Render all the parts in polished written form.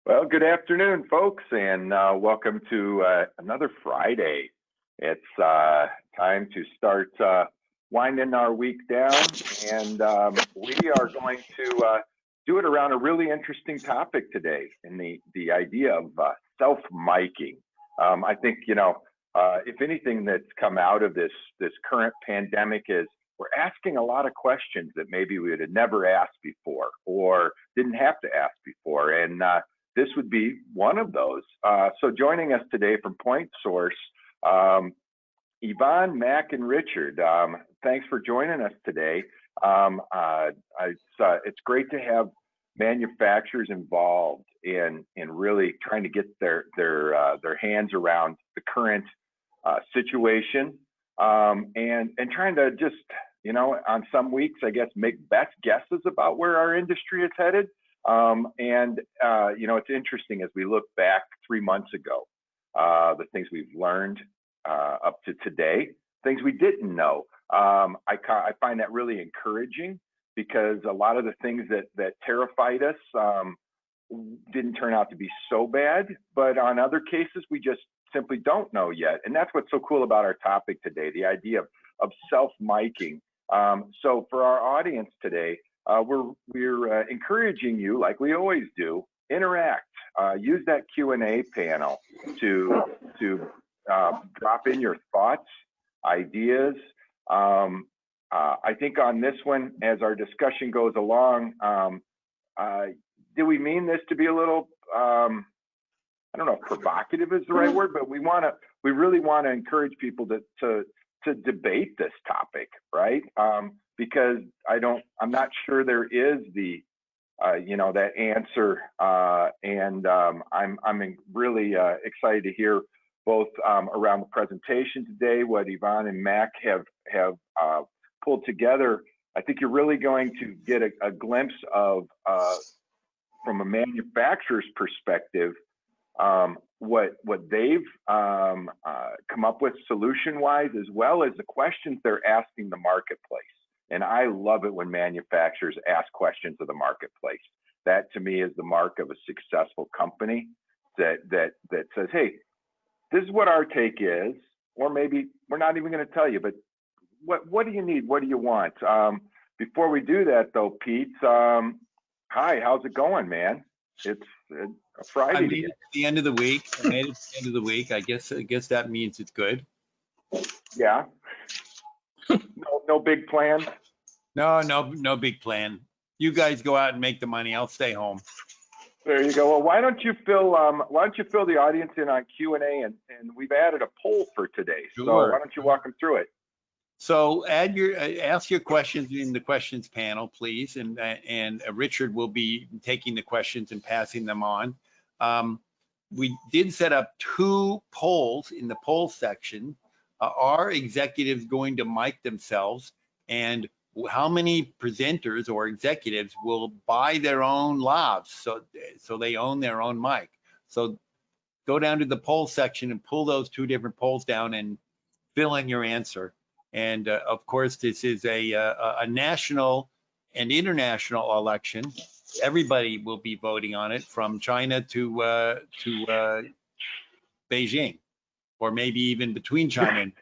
Well, good afternoon, folks, and welcome to another Friday. It's time to start winding our week down, and we are going to do it around a really interesting topic today, and the idea of self-miking. I think, if anything that's come out of this current pandemic is we're asking a lot of questions that maybe we would have never asked before or didn't have to ask before, and this would be one of those. So joining us today from Point Source, Yvonne, Mac, and Richard. Thanks for joining us today. It's great to have manufacturers involved in really trying to get their hands around the current situation, and trying to just, on some weeks, I guess, make best guesses about where our industry is headed. It's interesting as we look back 3 months ago, the things we've learned up to today, things we didn't know. I find that really encouraging because a lot of the things that terrified us didn't turn out to be so bad, but on other cases, we just simply don't know yet. And that's what's so cool about our topic today, the idea of self-miking. So for our audience today, we're encouraging you, like we always do, interact. Use that Q&A panel to drop in your thoughts, ideas. I think on this one, as our discussion goes along, do we mean this to be a little, I don't know if provocative is the right word, but we really want to encourage people to debate this topic, right? Because I'm not sure there is that answer, and I'm really excited to hear both around the presentation today, what Yvonne and Mac have pulled together. I think you're really going to get a glimpse of, from a manufacturer's perspective, what they've come up with solution-wise, as well as the questions they're asking the marketplace. And I love it when manufacturers ask questions of the marketplace. That to me is the mark of a successful company that says, hey, this is what our take is, or maybe we're not even going to tell you, but what do you need? What do you want? Before we do that though, Pete, hi, how's it going, man? It's a Friday. I made it to the end of the week. I guess that means it's good. Yeah. No big plan. No big plan. You guys go out and make the money. I'll stay home. There you go. Well, why don't you fill the audience in on Q&A, and we've added a poll for today. Sure. So why don't you walk them through it? So ask your questions in the questions panel, please, and Richard will be taking the questions and passing them on. We did set up 2 polls in the poll section. Are executives going to mic themselves, and how many presenters or executives will buy their own lavs so they own their own mic? So go down to the poll section and pull those 2 different polls down and fill in your answer. And of course, this is a national and international election. Everybody will be voting on it, from China to Beijing, or maybe even between China and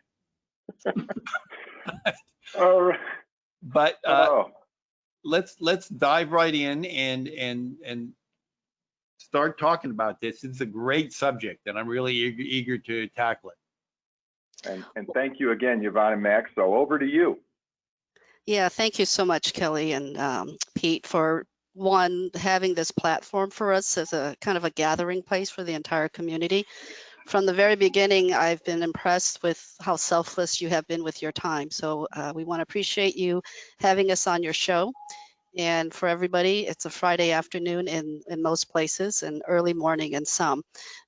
but let's dive right in and start talking about this. It's a great subject, and I'm really eager to tackle it. And thank you again, Yvonne and Max. So over to you. Yeah, thank you so much, Kelly and Pete, for having this platform for us as a kind of a gathering place for the entire community. From the very beginning, I've been impressed with how selfless you have been with your time. So we want to appreciate you having us on your show. And for everybody, it's a Friday afternoon in most places, and early morning in some.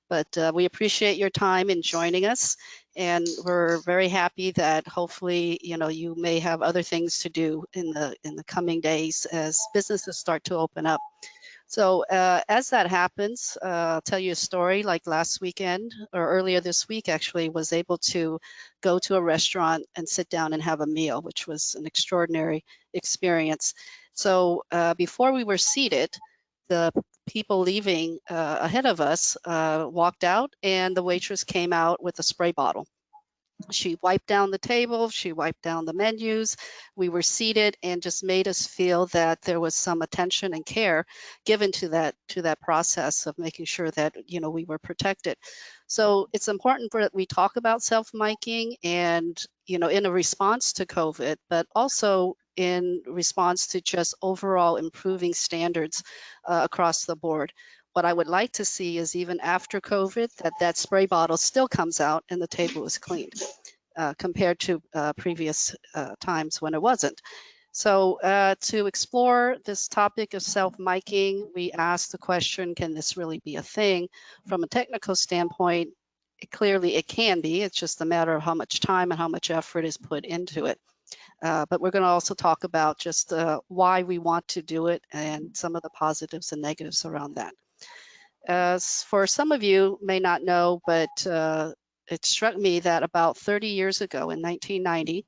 But we appreciate your time in joining us, and we're very happy that hopefully, you may have other things to do in the coming days as businesses start to open up. So as that happens, I'll tell you a story. Like last weekend, or earlier this week actually, was able to go to a restaurant and sit down and have a meal, which was an extraordinary experience. So before we were seated, the people leaving ahead of us walked out, and the waitress came out with a spray bottle. She wiped down the table, she wiped down the menus. We were seated and just made us feel that there was some attention and care given to that process of making sure that we were protected. So it's important that we talk about self-miking and in a response to COVID, but also in response to just overall improving standards across the board. What I would like to see is even after COVID, that spray bottle still comes out and the table is cleaned compared to previous times when it wasn't. So to explore this topic of self-miking, we asked the question, can this really be a thing? From a technical standpoint, clearly it can be. It's just a matter of how much time and how much effort is put into it. But we're going to also talk about just why we want to do it and some of the positives and negatives around that. For some of you may not know, but it struck me that about 30 years ago in 1990,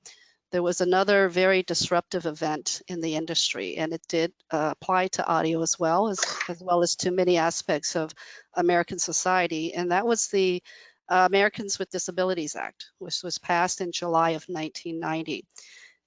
there was another very disruptive event in the industry, and it did apply to audio as well as to many aspects of American society, and that was the Americans with Disabilities Act, which was passed in July of 1990.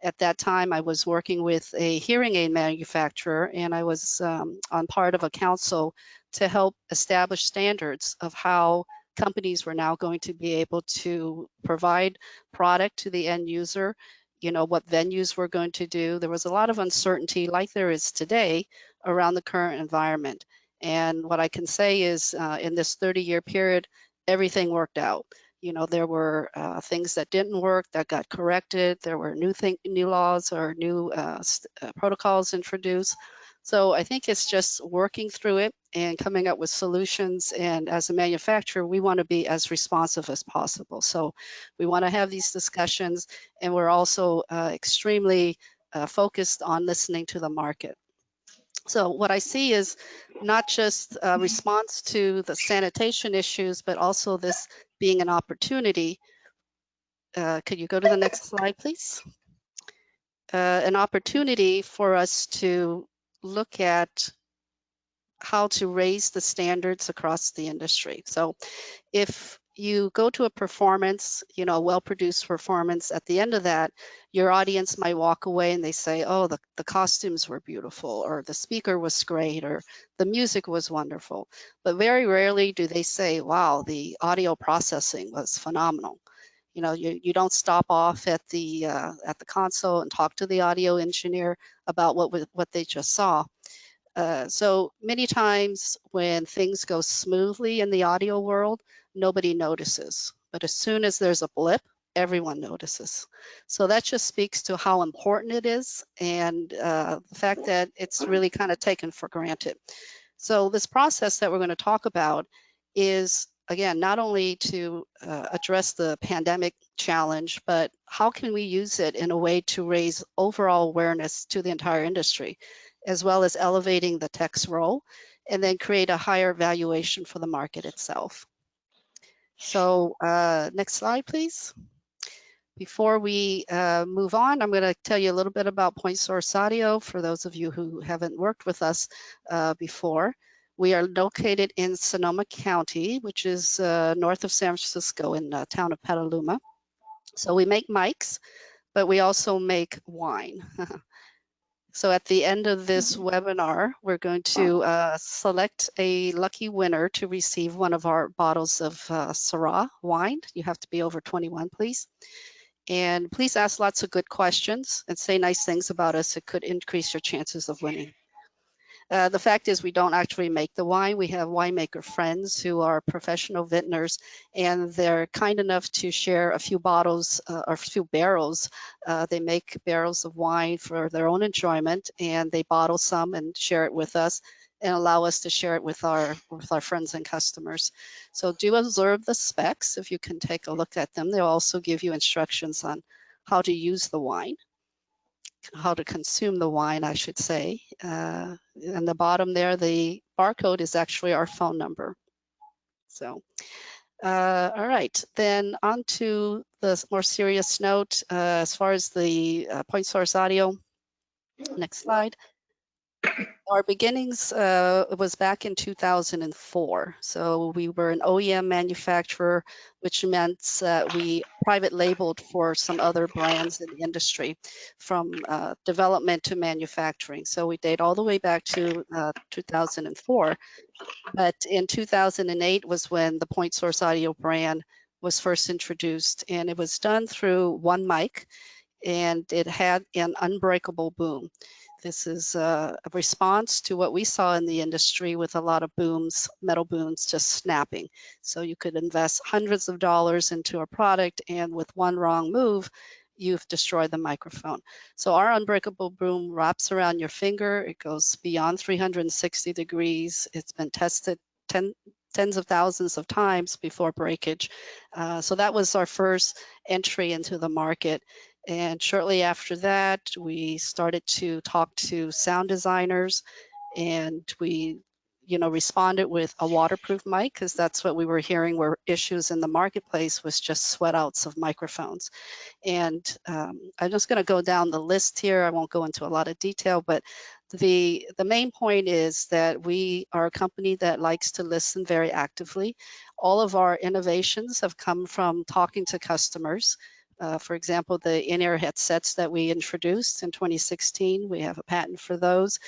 At that time, I was working with a hearing aid manufacturer, and I was on part of a council to help establish standards of how companies were now going to be able to provide product to the end user, what venues were going to do. There was a lot of uncertainty, like there is today, around the current environment. And what I can say is in this 30-year period, everything worked out. There were things that didn't work that got corrected. There were new laws or new protocols introduced. So I think it's just working through it and coming up with solutions. And as a manufacturer, we want to be as responsive as possible. So we want to have these discussions, and we're also extremely focused on listening to the market. So what I see is not just a response to the sanitation issues, but also this being an opportunity. Could you go to the next slide, please? An opportunity for us to look at how to raise the standards across the industry. So if you go to a performance, a well-produced performance, at the end of that, your audience might walk away and they say, oh, the costumes were beautiful, or the speaker was great, or the music was wonderful. But very rarely do they say, wow, the audio processing was phenomenal. You don't stop off at the console and talk to the audio engineer about what they just saw. So many times when things go smoothly in the audio world, nobody notices. But as soon as there's a blip, everyone notices. So that just speaks to how important it is, and the fact that it's really kind of taken for granted. So this process that we're going to talk about is, again, not only to address the pandemic challenge, but how can we use it in a way to raise overall awareness to the entire industry, as well as elevating the tech's role, and then create a higher valuation for the market itself. So next slide, please. Before we move on, I'm going to tell you a little bit about Point Source Audio for those of you who haven't worked with us before. We are located in Sonoma County, which is north of San Francisco in the town of Petaluma. So we make mics, but we also make wine. So at the end of this webinar, we're going to select a lucky winner to receive one of our bottles of Syrah wine. You have to be over 21, please. And please ask lots of good questions and say nice things about us. It could increase your chances of winning. The fact is we don't actually make the wine. We have winemaker friends who are professional vintners, and they're kind enough to share a few bottles or a few barrels. They make barrels of wine for their own enjoyment, and they bottle some and share it with us and allow us to share it with our friends and customers. So do observe the specs if you can take a look at them. They'll also give you instructions on how to use the wine, how to consume the wine, I should say. In the bottom there, the barcode is actually our phone number. So, all right, then on to the more serious note as far as the Point Source Audio. Next slide. Our beginnings was back in 2004. So we were an OEM manufacturer, which meant we private labeled for some other brands in the industry, from development to manufacturing. So we date all the way back to 2004. But in 2008 was when the Point Source Audio brand was first introduced, and it was done through one mic, and it had an unbreakable boom. This is a response to what we saw in the industry with a lot of booms, metal booms just snapping. So you could invest hundreds of dollars into a product, and with one wrong move, you've destroyed the microphone. So our unbreakable boom wraps around your finger. It goes beyond 360 degrees. It's been tested tens of thousands of times before breakage. So that was our first entry into the market. And shortly after that, we started to talk to sound designers, and we, responded with a waterproof mic, because that's what we were hearing were issues in the marketplace, was just sweat outs of microphones. And I'm just going to go down the list here. I won't go into a lot of detail, but the main point is that we are a company that likes to listen very actively. All of our innovations have come from talking to customers. For example, the in-ear headsets that we introduced in 2016, we have a patent for those,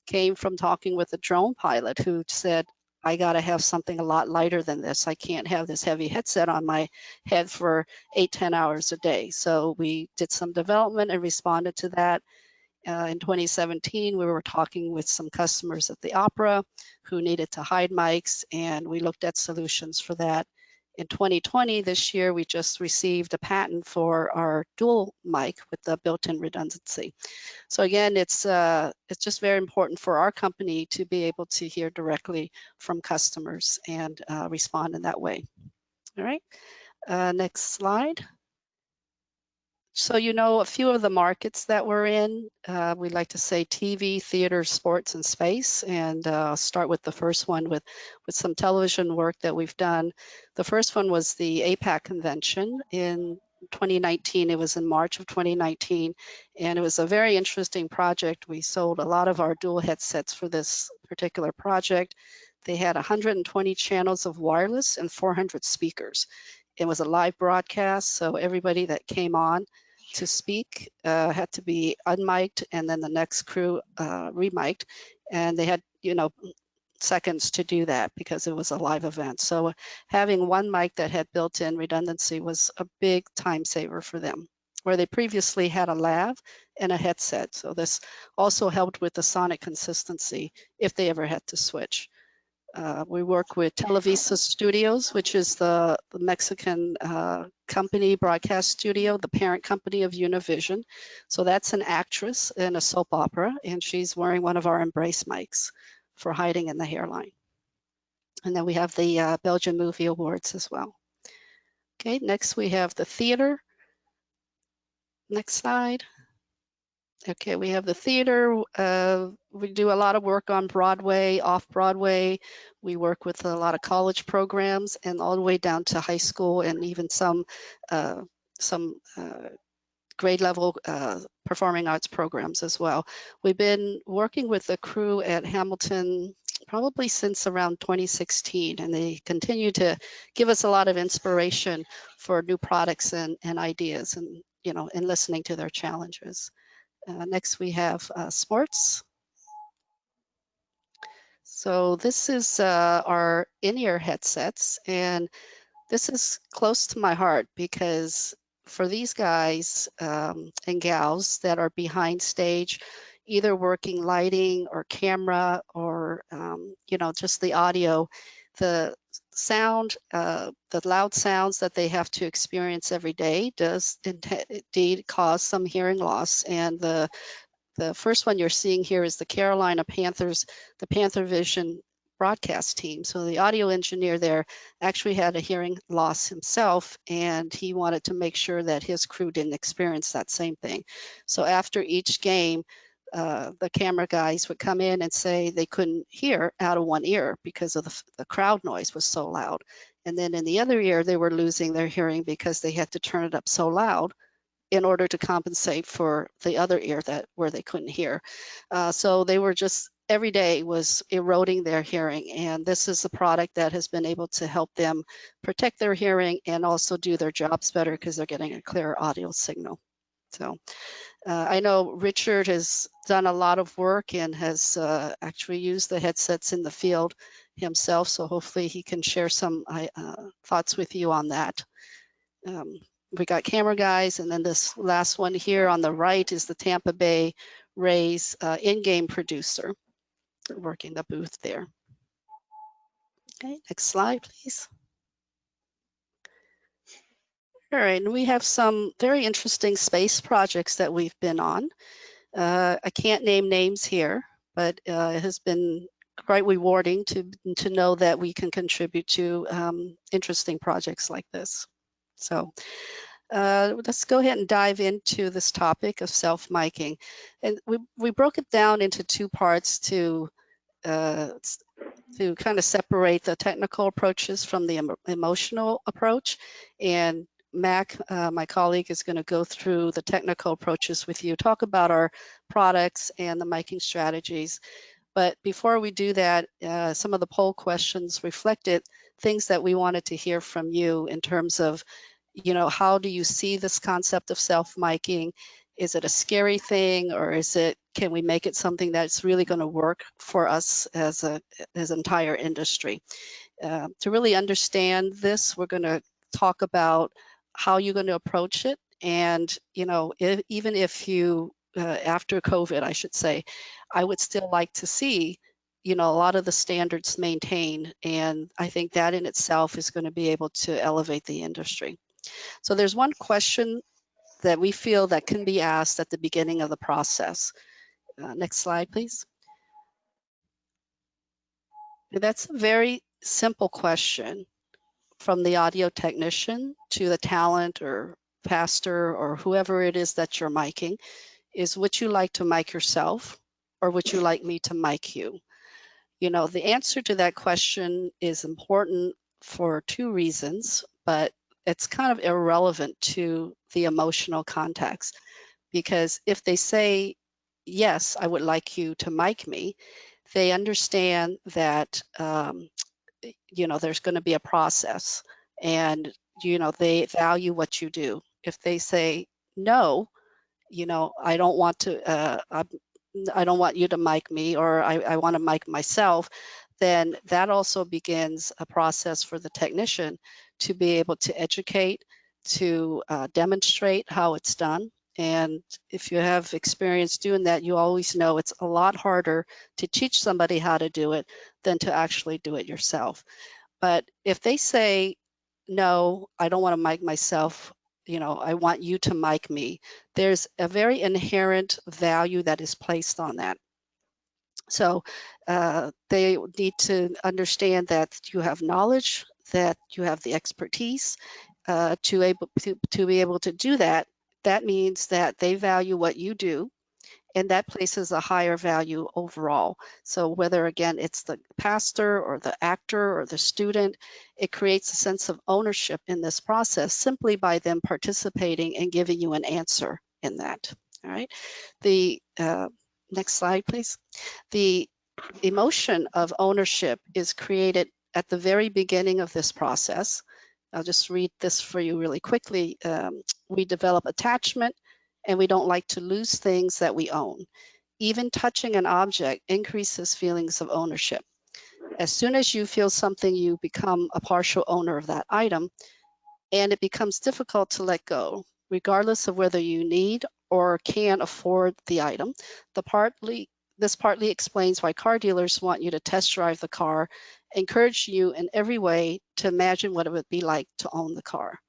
came from talking with a drone pilot who said, I got to have something a lot lighter than this. I can't have this heavy headset on my head for 8-10 hours a day. So we did some development and responded to that. In 2017, we were talking with some customers at the opera who needed to hide mics, and we looked at solutions for that. In 2020, this year, we just received a patent for our dual mic with the built-in redundancy. So again, it's just very important for our company to be able to hear directly from customers and respond in that way. All right, next slide. So a few of the markets that we're in, we like to say TV, theater, sports, and space. And I'll start with the first one with some television work that we've done. The first one was the APAC convention in 2019. It was in March of 2019, and it was a very interesting project. We sold a lot of our dual headsets for this particular project. They had 120 channels of wireless and 400 speakers. It was a live broadcast, so everybody that came on to speak had to be unmiked, and then the next crew remiked, and they had seconds to do that because it was a live event. So having one mic that had built-in redundancy was a big time saver for them, where they previously had a lav and a headset. So this also helped with the sonic consistency if they ever had to switch. We work with Televisa Studios, which is the Mexican company broadcast studio, the parent company of Univision. So that's an actress in a soap opera, and she's wearing one of our Embrace mics for hiding in the hairline. And then we have the Belgian Movie Awards as well. Okay, next we have the theater. Next slide. Okay, we have the theater. We do a lot of work on Broadway, off-Broadway. We work with a lot of college programs and all the way down to high school and even some grade level performing arts programs as well. We've been working with the crew at Hamilton probably since around 2016, and they continue to give us a lot of inspiration for new products and ideas, and and listening to their challenges. Next, we have sports. So this is our in-ear headsets, and this is close to my heart because for these guys and gals that are behind stage, either working lighting or camera or just the audio, the sound, the loud sounds that they have to experience every day does indeed cause some hearing loss. And the first one you're seeing here is the Carolina Panthers, the Panther Vision broadcast team. So the audio engineer there actually had a hearing loss himself, and he wanted to make sure that his crew didn't experience that same thing. So after each game, the camera guys would come in and say they couldn't hear out of one ear because of the crowd noise was so loud. And then in the other ear, they were losing their hearing because they had to turn it up so loud in order to compensate for the other ear where they couldn't hear. So they were just, every day was eroding their hearing. And this is a product that has been able to help them protect their hearing and also do their jobs better because they're getting a clearer audio signal. So I know Richard has done a lot of work and has actually used the headsets in the field himself. So hopefully he can share some thoughts with you on that. We got camera guys, and then this last one here on the right is the Tampa Bay Rays in-game producer working the booth there. Okay, next slide, please. All right, and we have some very interesting space projects that we've been on. I can't name names here, but it has been quite rewarding to know that we can contribute to interesting projects like this. So let's go ahead and dive into this topic of self-miking. And we broke it down into two parts to kind of separate the technical approaches from the emotional approach. And Mac, my colleague, is going to go through the technical approaches with you, talk about our products and the miking strategies. But before we do that, some of the poll questions reflected things that we wanted to hear from you in terms of, you know, how do you see this concept of self-miking? Is it a scary thing, or is it, can we make it something that's really going to work for us as an entire industry? To really understand this, we're going to talk about how you're going to approach it. And, you know, even if you, after COVID, I should say, I would still like to see, you know, a lot of the standards maintained. And I think that in itself is going to be able to elevate the industry. So there's one question that we feel that can be asked at the beginning of the process. Next slide, please. That's a very simple question from the audio technician to the talent or pastor or whoever it is that you're miking, is would you like to mic yourself or would you like me to mic you? You know, the answer to that question is important for two reasons, but it's kind of irrelevant to the emotional context. Because if they say, yes, I would like you to mic me, they understand that, you know, there's going to be a process and, you know, they value what you do. If they say, no, you know, I don't want to, I don't want you to mic me, or I want to mic myself, then that also begins a process for the technician to be able to educate, to demonstrate how it's done. And if you have experience doing that, you always know it's a lot harder to teach somebody how to do it than to actually do it yourself. But if they say, no, I don't want to mic myself, you know, I want you to mic me, there's a very inherent value that is placed on that. So they need to understand that you have knowledge, that you have the expertise to be able to do that. That means that they value what you do, and that places a higher value overall. So whether, again, it's the pastor or the actor or the student, it creates a sense of ownership in this process simply by them participating and giving you an answer in that. All right. The next slide, please. The emotion of ownership is created at the very beginning of this process. I'll just read this for you really quickly. We develop attachment, and we don't like to lose things that we own. Even touching an object increases feelings of ownership. As soon as you feel something, you become a partial owner of that item, and it becomes difficult to let go, regardless of whether you need or can afford the item. This partly explains why car dealers want you to test drive the car, encourage you in every way to imagine what it would be like to own the car.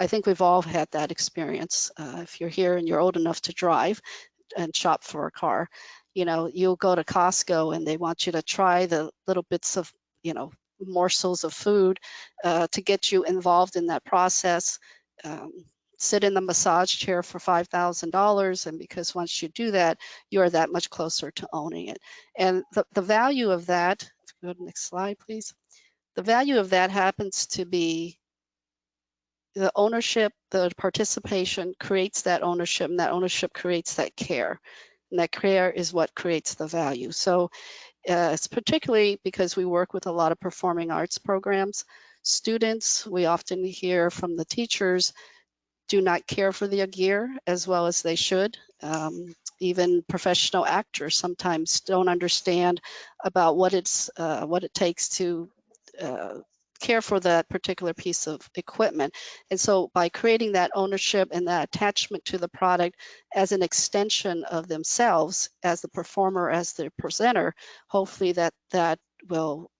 I think we've all had that experience. If you're here and you're old enough to drive and shop for a car, you know, you'll go to Costco and they want you to try the little bits of, you know, morsels of food to get you involved in that process. Sit in the massage chair for $5,000, and because once you do that, you are that much closer to owning it. And the value of that, go to the next slide, please. The value of that happens to be the ownership, the participation creates that ownership, and that ownership creates that care. And that care is what creates the value. So it's particularly because we work with a lot of performing arts programs. Students, we often hear from the teachers, do not care for their gear as well as they should. Even professional actors sometimes don't understand about what it takes to care for that particular piece of equipment. And so by creating that ownership and that attachment to the product as an extension of themselves, as the performer, as the presenter, hopefully that will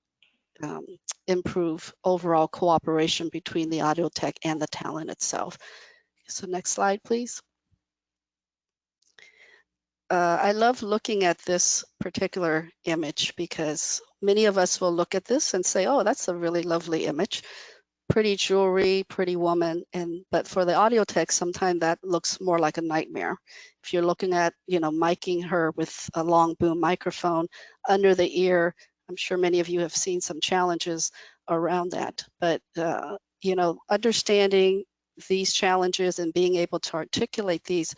improve overall cooperation between the audio tech and the talent itself. So next slide, please. I love looking at this particular image because many of us will look at this and say, oh, that's a really lovely image. Pretty jewelry, pretty woman, but for the audio tech, sometimes that looks more like a nightmare. If you're looking at, miking her with a long boom microphone under the ear, I'm sure many of you have seen some challenges around that. But understanding these challenges and being able to articulate these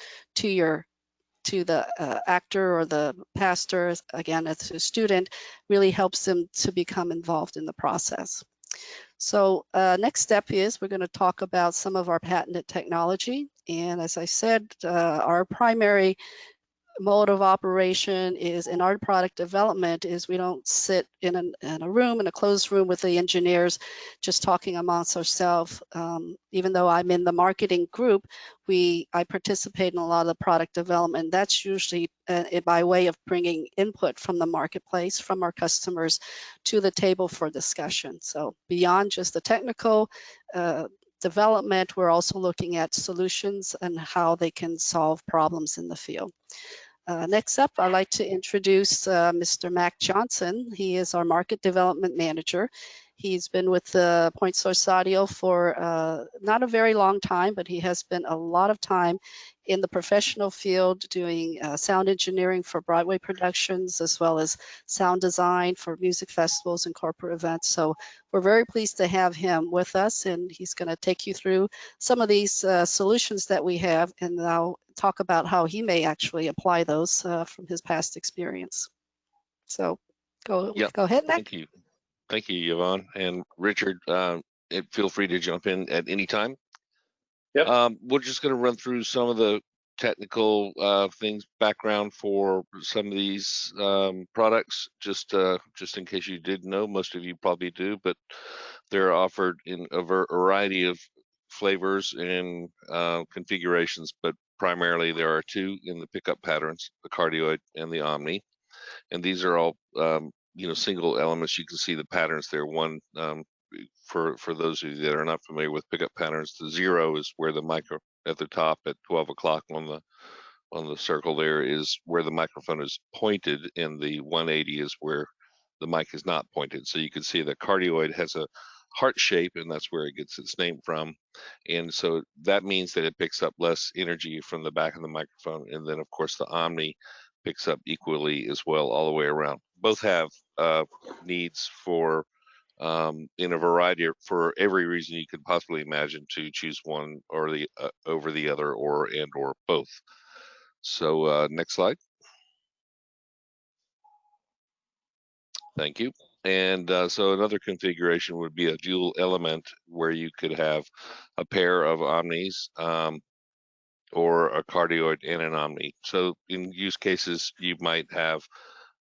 to the actor or the pastor, again, as a student, really helps them to become involved in the process. So next step is we're going to talk about some of our patented technology. And as I said, our primary mode of operation is in our product development is we don't sit in a room, in a closed room with the engineers just talking amongst ourselves. Even though I'm in the marketing group, I participate in a lot of the product development. That's usually by way of bringing input from the marketplace, from our customers to the table for discussion. So beyond just the technical development, we're also looking at solutions and how they can solve problems in the field. Next up, I'd like to introduce Mr. Mac Johnson. He is our Market Development Manager. He's been with Point Source Audio for not a very long time, but he has spent a lot of time in the professional field doing sound engineering for Broadway productions, as well as sound design for music festivals and corporate events. So we're very pleased to have him with us, and he's going to take you through some of these solutions that we have, and I'll talk about how he may actually apply those from his past experience. So go ahead, Mac. Thank you. Thank you, Yvonne. And Richard, feel free to jump in at any time. Yep. We're just going to run through some of the technical things, background for some of these products, just in case you didn't know. Most of you probably do, but they're offered in a variety of flavors and configurations, but primarily there are two in the pickup patterns, the cardioid and the omni. And these are all single elements. You can see the patterns there. One, for those of you that are not familiar with pickup patterns, the 0 is where the micro at the top at 12 o'clock on the circle there is where the microphone is pointed, and the 180 is where the mic is not pointed. So you can see the cardioid has a heart shape, and that's where it gets its name from. And so that means that it picks up less energy from the back of the microphone. And then of course the omni picks up equally as well all the way around. Both have needs for in a variety for every reason you could possibly imagine to choose one or the over the other, or both. So next slide. Thank you. And so another configuration would be a dual element where you could have a pair of omnis or a cardioid and an omni. So in use cases, you might have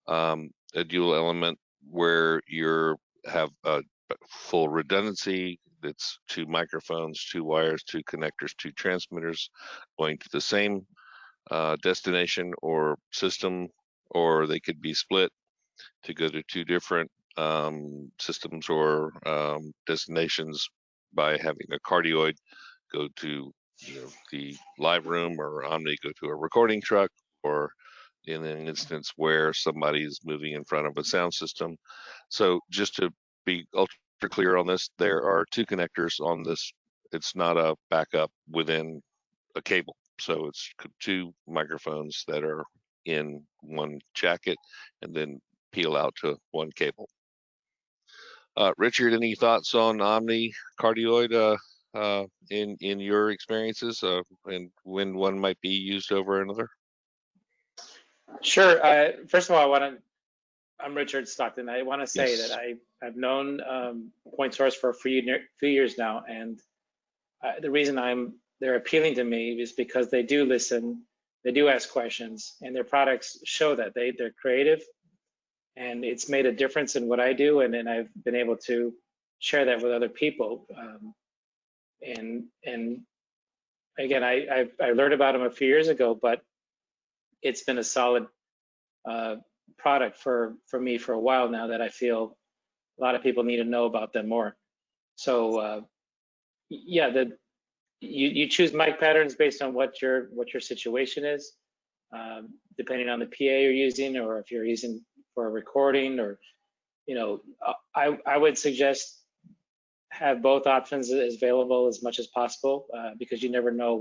a dual element where you have a full redundancy. That's two microphones, two wires, two connectors, two transmitters going to the same destination or system, or they could be split to go to two different systems or destinations by having a cardioid go to the live room, or omni go to a recording truck, or in an instance where somebody is moving in front of a sound system. So just to be ultra clear on this, there are two connectors on this. It's not a backup within a cable. So it's two microphones that are in one jacket and then peel out to one cable. Richard, any thoughts on omni cardioid? in your experiences, and when one might be used over another? Sure. First of all, I'm Richard Stockton. I want to say Yes. that I've known Point Source for a few years now, and the reason they're appealing to me is because they do listen, they do ask questions, and their products show that they're creative, and it's made a difference in what I do, and then I've been able to share that with other people. And again, I learned about them a few years ago, but it's been a solid product for me for a while now that I feel a lot of people need to know about them more. So yeah, you choose mic patterns based on what your situation is, depending on the PA you're using, or if you're using for a recording, or I would suggest have both options available as much as possible, because you never know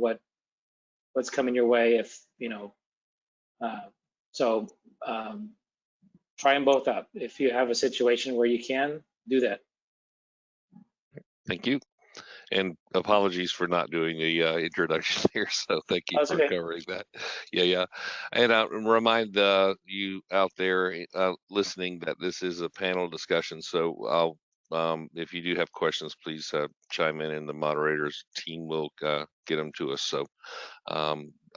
what's coming your way if so try them both out. If you have a situation where you can do that. Thank you. And apologies for not doing the introduction here. So thank you for covering that. Yeah. And I remind you out there listening that this is a panel discussion. So if you do have questions, please chime in, and the moderators team will get them to us. So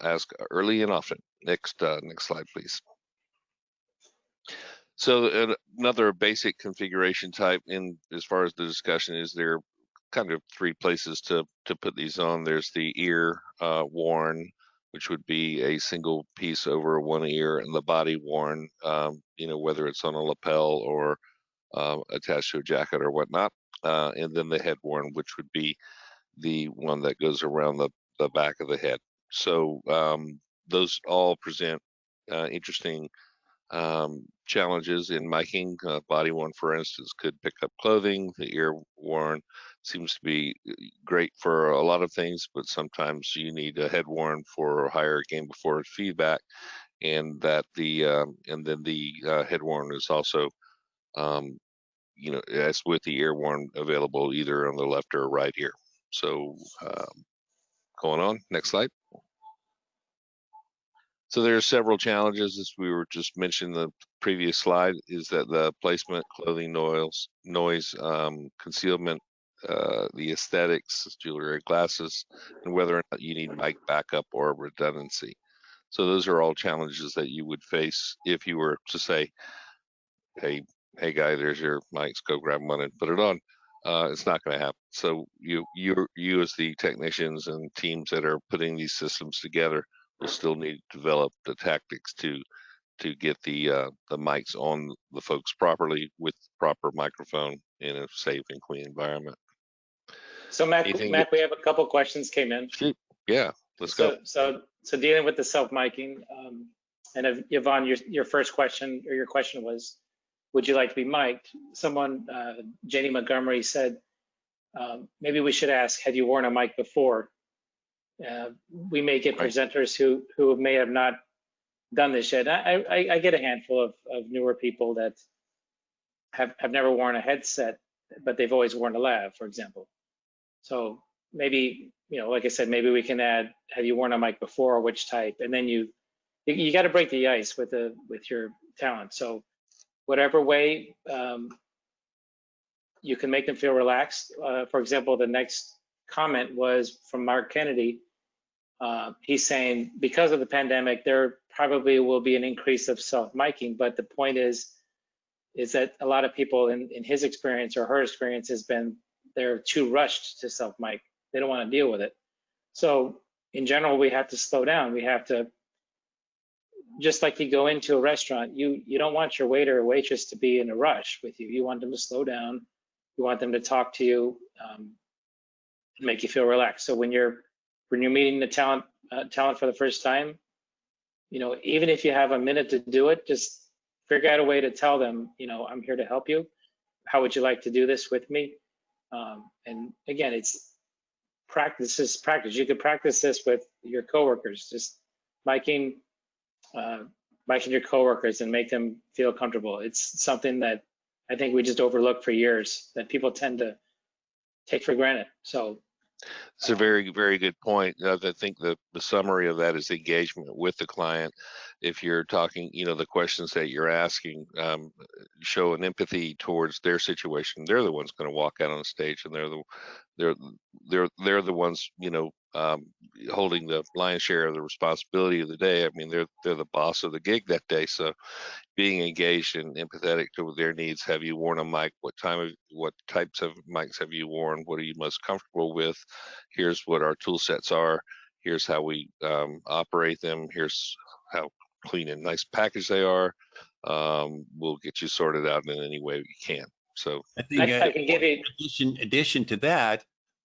ask early and often. Next slide, please. So another basic configuration type in as far as the discussion is, there are kind of three places to put these on. There's the ear worn, which would be a single piece over one ear, and the body worn, whether it's on a lapel or attached to a jacket or whatnot. And then the head worn, which would be the one that goes around the back of the head. So those all present interesting challenges in miking. Body worn, for instance, could pick up clothing. The ear worn seems to be great for a lot of things, but sometimes you need a head worn for higher gain before feedback, and that and then the head worn is also as with the ear worn, available either on the left or right ear. So going on, next slide. So there are several challenges, as we were just mentioning the previous slide, is that the placement, clothing, noise, concealment, the aesthetics, jewelry, glasses, and whether or not you need mic backup or redundancy. So those are all challenges that you would face if you were to say, hey guy, there's your mics, go grab one and put it on. It's not going to happen. So you as the technicians and teams that are putting these systems together will still need to develop the tactics to get the mics on the folks properly with proper microphone in a safe and clean environment. So Mac, we have a couple questions came in. Shoot. Yeah, let's go. So dealing with the self-miking, and if, Yvonne, your first question, or your question was, would you like to be mic'd? Someone, Janie Montgomery, said, maybe we should ask, have you worn a mic before? We may get presenters who may have not done this yet. I get a handful of newer people that have never worn a headset, but they've always worn a lav, for example. So maybe, like I said, maybe we can add, have you worn a mic before, which type? And then you got to break the ice with your talent. So whatever way you can make them feel relaxed. For example, the next comment was from Mark Kennedy. He's saying, because of the pandemic, there probably will be an increase of self-miking, but the point is that a lot of people in his experience or her experience has been, they're too rushed to self-mic. They don't want to deal with it. So in general, we have to slow down. We have to, just like you go into a restaurant, you don't want your waiter or waitress to be in a rush with you. You want them to slow down. You want them to talk to you, make you feel relaxed. So when you're meeting the talent for the first time, even if you have a minute to do it, just figure out a way to tell them, I'm here to help you. How would you like to do this with me? And again, it's practice. You could practice this with your coworkers, just miking your coworkers and make them feel comfortable. It's something that I think we just overlooked for years, that people tend to take for granted. So It's a very, very good point. I think the summary of that is engagement with the client. If you're talking, the questions that you're asking show an empathy towards their situation. They're the ones going to walk out on the stage, and they're the ones, holding the lion's share of the responsibility of the day. I mean, they're the boss of the gig that day. So being engaged and empathetic to their needs. Have you worn a mic? What types of mics have you worn? What are you most comfortable with? Here's what our tool sets are. Here's how we operate them. Here's how clean and nice package they are. We'll get you sorted out in any way we can. So I think I can give you addition to that,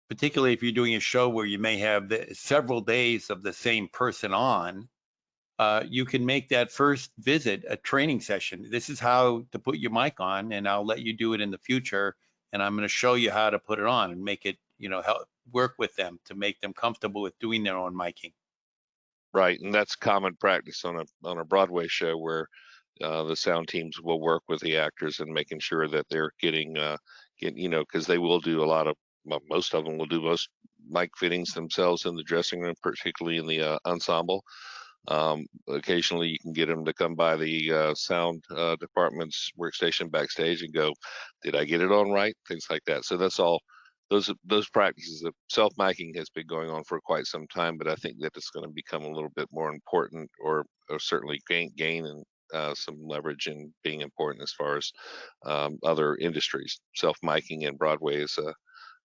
particularly if you're doing a show where you may have several days of the same person on, you can make that first visit a training session. This is how to put your mic on, and I'll let you do it in the future. And I'm going to show you how to put it on and make it, help work with them to make them comfortable with doing their own miking. right, and that's common practice on a Broadway show where the sound teams will work with the actors and making sure that they're getting, because they will do most of them will do most mic fittings themselves in the dressing room, particularly in the ensemble. Occasionally you can get them to come by the sound department's workstation backstage and go, did I get it on right? Things like that. So that's all. Those practices of self-miking has been going on for quite some time, but I think that it's going to become a little bit more important, or certainly gain and some leverage in being important as far as other industries. Self-miking in Broadway is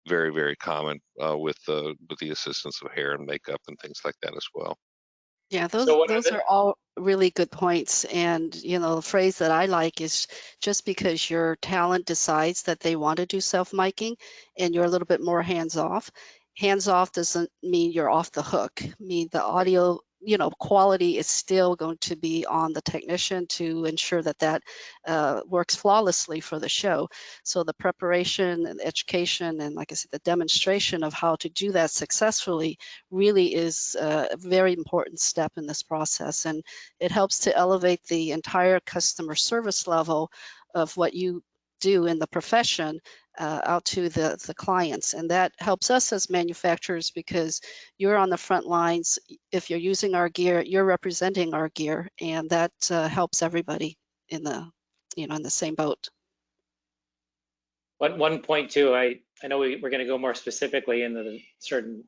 very, very common with the assistance of hair and makeup and things like that as well. Yeah, so what are those the, are all really good points. And, the phrase that I like is, just because your talent decides that they want to do self-miking and you're a little bit more hands off doesn't mean you're off the hook. I mean, the audio, quality is still going to be on the technician to ensure that works flawlessly for the show. So the preparation and education and, like I said, the demonstration of how to do that successfully really is a very important step in this process, and it helps to elevate the entire customer service level of what you do in the profession out to the clients. And that helps us as manufacturers, because you're on the front lines. If you're using our gear, you're representing our gear, and that helps everybody in the in the same boat. one point too, I know we're going to go more specifically into the certain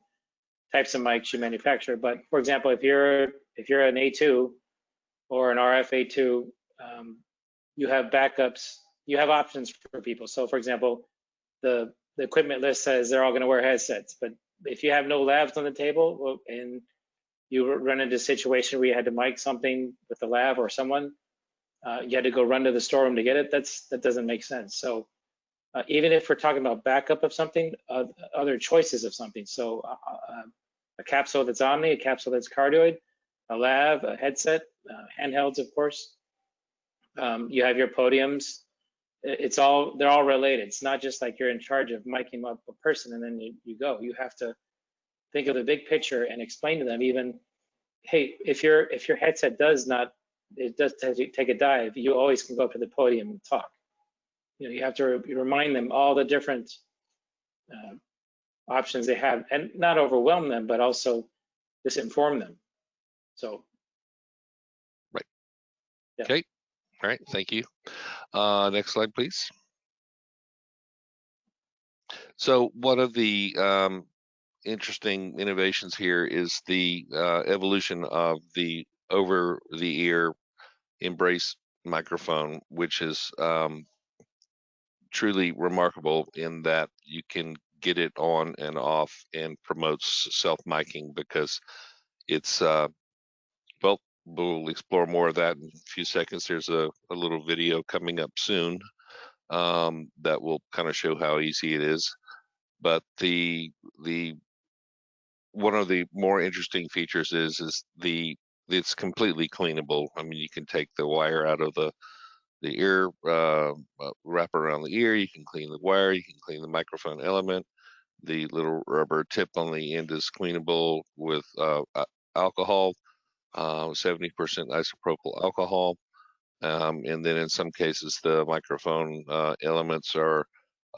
types of mics you manufacture, but for example, if you're an A2 or an RF A2, you have backups, you have options for people. So for example, the equipment list says they're all going to wear headsets, but if you have no lavs on the table and you run into a situation where you had to mic something with the lav or someone, you had to go run to the storeroom to get it, that doesn't make sense. So even if we're talking about backup of something, other choices of something, so a capsule that's Omni, a capsule that's cardioid, a lav, a headset, handhelds, of course. You have your podiums. They're all related. It's not just like you're in charge of miking up a person and then you go. You have to think of the big picture and explain to them, even, hey, if your headset does take a dive, you always can go up to the podium and talk. You have to remind them all the different options they have, and not overwhelm them, but also just inform them. So, right. Yeah. Okay. All right. Thank you. Next slide, please. So one of the interesting innovations here is the evolution of the over-the-ear Embrace microphone, which is truly remarkable in that you can get it on and off and promotes self-miking, because it's well, we'll explore more of that in a few seconds. There's a little video coming up soon that will kind of show how easy it is. But the one of the more interesting features is it's completely cleanable. I mean, you can take the wire out of the ear, wrap around the ear. You can clean the wire. You can clean the microphone element. The little rubber tip on the end is cleanable with alcohol, 70% isopropyl alcohol. And then in some cases, the microphone elements are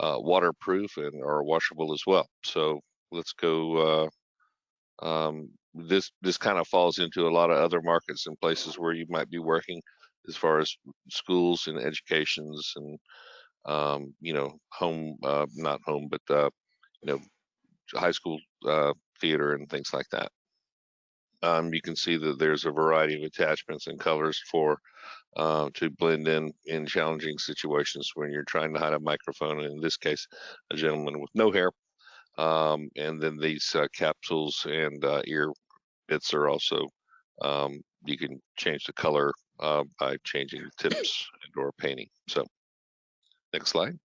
waterproof and are washable as well. So let's go. This kind of falls into a lot of other markets and places where you might be working, as far as schools and educations and home, not home, but high school theater and things like that. You can see that there's a variety of attachments and colors for to blend in challenging situations when you're trying to hide a microphone. And in this case, a gentleman with no hair. And then these capsules and ear bits are also, you can change the color by changing the tips and or painting. So next slide.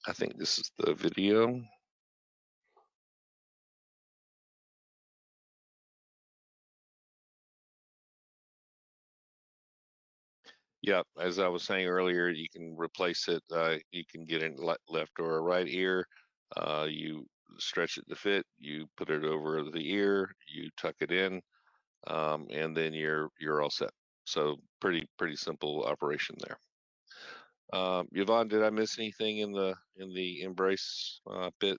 I think this is the video. Yeah, as I was saying earlier, you can replace it. You can get in left or a right ear. You stretch it to fit. You put it over the ear. You tuck it in, and then you're all set. So pretty simple operation there. Yvonne, did I miss anything in the embrace bit?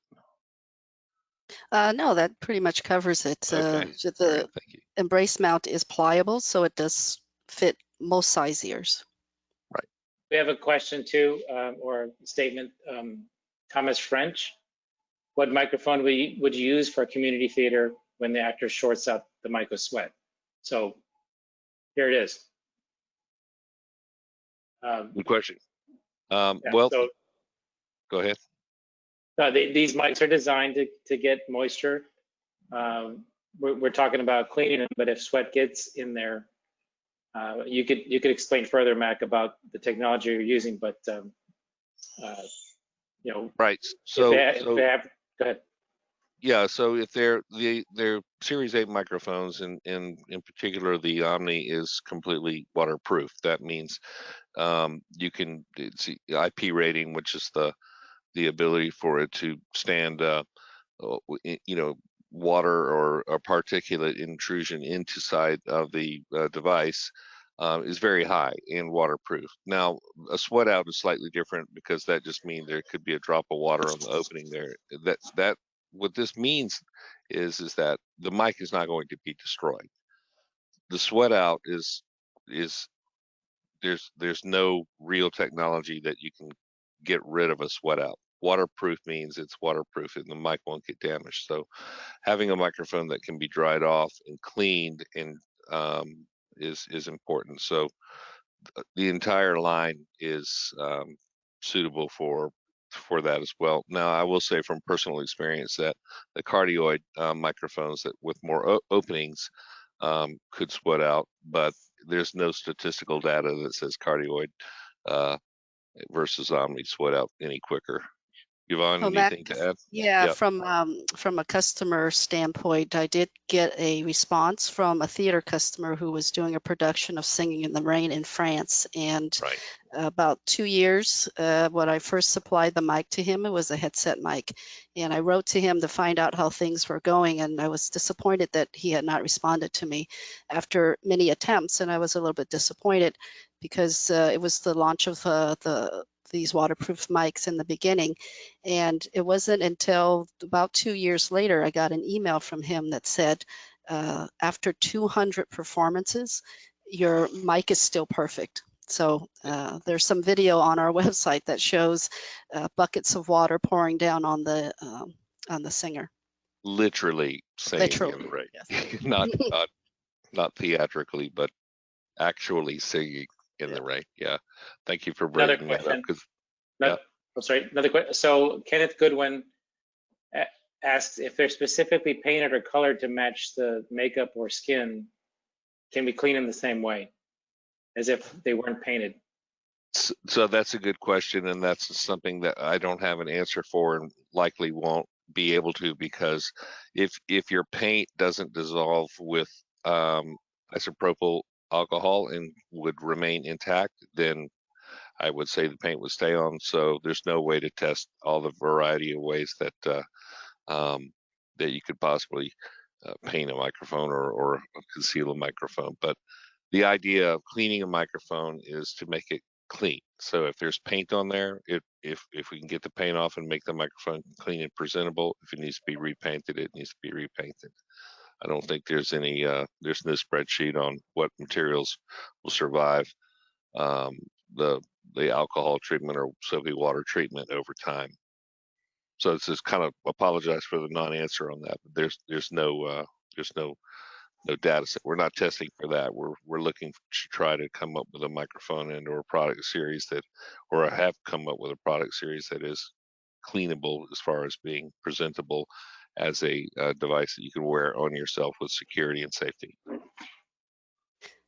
No, that pretty much covers it. Okay. All right, The thank you. embrace mount is pliable, so it does fit most size ears. We have a question too, or statement. Thomas French, what microphone would you use for a community theater when the actor shorts out the mic with sweat? So here it is. Good question. Yeah, Well, so, go ahead. these mics are designed to get moisture. We're talking about cleaning them, but if sweat gets in there, you could explain further, Mac, about the technology you're using, but Right. if they have, go ahead. Yeah, so if they're Series 8 microphones, in particular the Omni is completely waterproof. That means you can, it's the IP rating, which is the ability for it to stand water or a particulate intrusion into side of the device, is very high and waterproof. Now, a sweat out is slightly different, because that just means there could be a drop of water on the opening there. That what this means is that the mic is not going to be destroyed. The sweat out is there's no real technology that you can get rid of a sweat out. Waterproof means it's waterproof and the mic won't get damaged. So having a microphone that can be dried off and cleaned and is important. So the entire line is suitable for that as well. Now, I will say from personal experience that the cardioid microphones that with more openings could sweat out, but there's no statistical data that says cardioid versus Omni sweat out any quicker. Yvonne, Oh, Mac, anything to add? yeah, Yep. from a customer standpoint, I did get a response from a theater customer who was doing a production of Singing in the Rain in France. And Right. about 2 years, when I first supplied the mic to him, it was a headset mic. And I wrote to him to find out how things were going. And I was disappointed that he had not responded to me after many attempts. And I was a little bit disappointed because it was the launch of these waterproof mics in the beginning. And it wasn't until about 2 years later, I got an email from him that said, after 200 performances, your mic is still perfect. So there's some video on our website that shows buckets of water pouring down on the singer. Literally singing in the rain. Yes. not theatrically, but actually singing in the rain. Yeah. Thank you for bringing that up. I'm sorry, another question. So Kenneth Goodwin asked if they're specifically painted or colored to match the makeup or skin, can we clean them the same way as if they weren't painted? So that's a good question, and that's something that I don't have an answer for and likely won't be able to, because if your paint doesn't dissolve with isopropyl alcohol and would remain intact, then I would say the paint would stay on. So there's no way to test all the variety of ways that that you could possibly paint a microphone or conceal a microphone. But the idea of cleaning a microphone is to make it clean. So if there's paint on there, if we can get the paint off and make the microphone clean and presentable, if it needs to be repainted, it needs to be repainted. I don't think there's any, there's no spreadsheet on what materials will survive the alcohol treatment or soapy water treatment over time. So it's just kind of apologize for the non-answer on that. But there's no data set. We're not testing for that. We're looking to try to come up with a microphone and or a product series that, or have come up with a product series that is cleanable as far as being presentable as a device that you can wear on yourself with security and safety.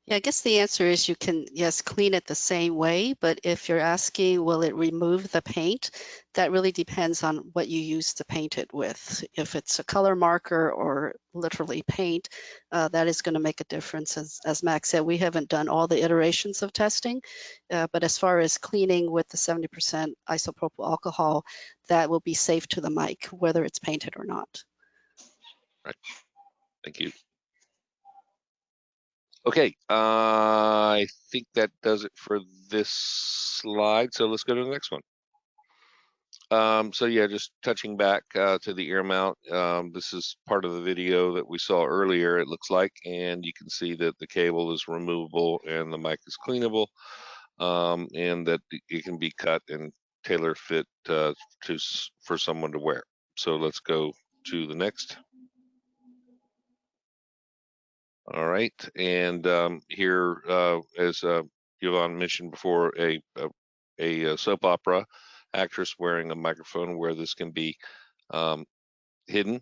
Yeah, I guess the answer is you can, yes, clean it the same way, but if you're asking, will it remove the paint? That really depends on what you use to paint it with. If it's a color marker or literally paint, that is going to make a difference. As Max said, we haven't done all the iterations of testing, but as far as cleaning with the 70% isopropyl alcohol, that will be safe to the mic, whether it's painted or not. Right. Thank you. Okay, I think that does it for this slide. So let's go to the next one. So yeah, just touching back to the ear mount. This is part of the video that we saw earlier, it looks like, and you can see that the cable is removable and the mic is cleanable, and that it can be cut and tailor fit for someone to wear. So let's go to the next. All right, and here, as Yvonne mentioned before, a soap opera actress wearing a microphone where this can be hidden,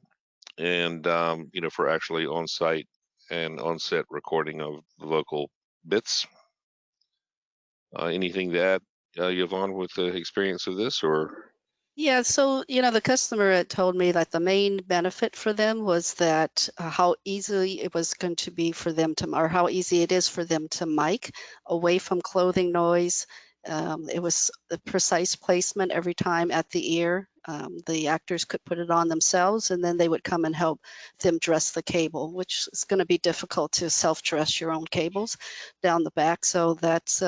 and you know, for actually on-site and on-set recording of the vocal bits. Anything to add, Yvonne, with the experience of this, or? Yeah, so the customer had told me that the main benefit for them was that how easy it was going to be for them to, or how easy it is for them to mic away from clothing noise. It was the precise placement every time at the ear. The actors could put it on themselves, and then they would come and help them dress the cable, which is going to be difficult to self-dress your own cables down the back. So that's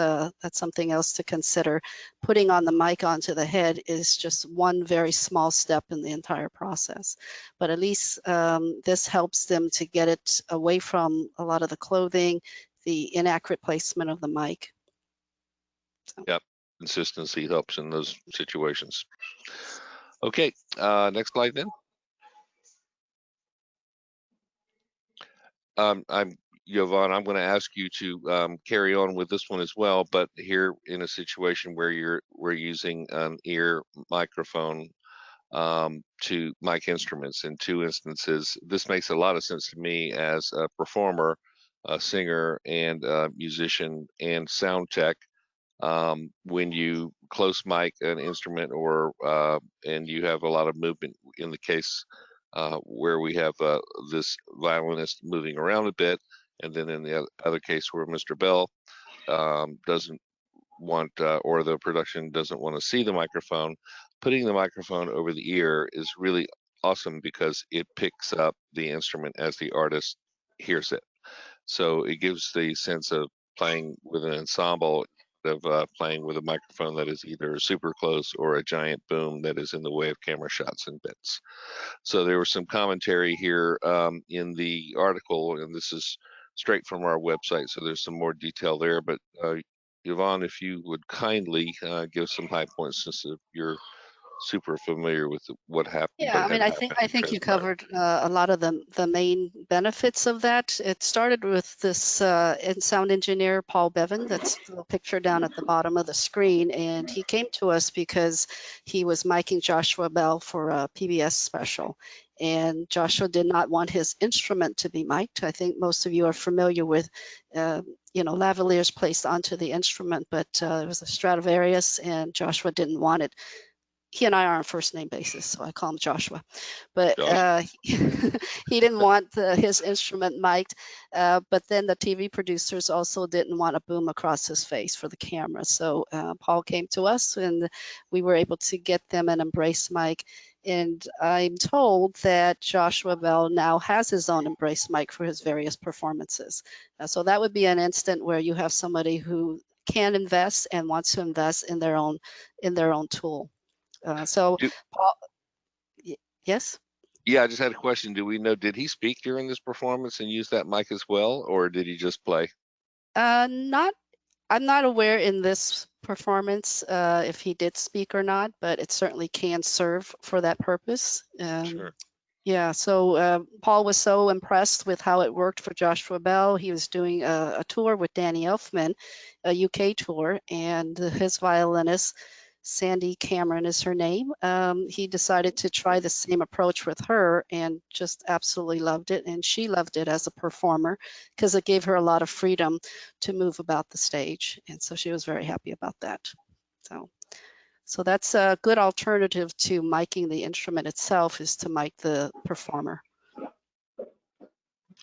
something else to consider. Putting on the mic onto the head is just one very small step in the entire process. But at least this helps them to get it away from a lot of the clothing, the inaccurate placement of the mic. Yep, consistency helps in those situations. Okay, next slide then. Yvonne, I'm going to ask you to carry on with this one as well, but here in a situation where we're using an ear microphone to mic instruments in two instances. This makes a lot of sense to me as a performer, a singer, and a musician and sound tech. When you close mic an instrument or and you have a lot of movement, in the case where we have this violinist moving around a bit, and then in the other case where Mr. Bell doesn't want or the production doesn't want to see the microphone, putting the microphone over the ear is really awesome because it picks up the instrument as the artist hears it. So it gives the sense of playing with an ensemble of playing with a microphone that is either super close or a giant boom that is in the way of camera shots and bits. So there was some commentary here in the article, and this is straight from our website, so there's some more detail there. But Yvonne, if you would kindly give some high points since you're super familiar with what happened. Yeah, I mean, I think you covered a lot of the main benefits of that. It started with this sound engineer, Paul Bevan, that's the picture down at the bottom of the screen, and he came to us because he was miking Joshua Bell for a PBS special, and Joshua did not want his instrument to be mic'd. I think most of you are familiar with lavaliers placed onto the instrument, but it was a Stradivarius, and Joshua didn't want it. He and I are on first name basis, so I call him Joshua. But he didn't want his instrument mic'd. But then the TV producers also didn't want a boom across his face for the camera. So Paul came to us, and we were able to get them an Embrace mic. And I'm told that Joshua Bell now has his own Embrace mic for his various performances. So that would be an instant where you have somebody who can invest and wants to invest in their own tool. So, Do- Paul, yes. Yeah, I just had a question. Do we know, did he speak during this performance and use that mic as well, or did he just play? Not, I'm not aware in this performance if he did speak or not, but it certainly can serve for that purpose. Sure. Yeah, so Paul was so impressed with how it worked for Joshua Bell. He was doing a tour with Danny Elfman, a UK tour, and his violinist, Sandy Cameron is her name. He decided to try the same approach with her and just absolutely loved it. And she loved it as a performer because it gave her a lot of freedom to move about the stage. And so she was very happy about that. So that's a good alternative to miking the instrument itself, is to mic the performer.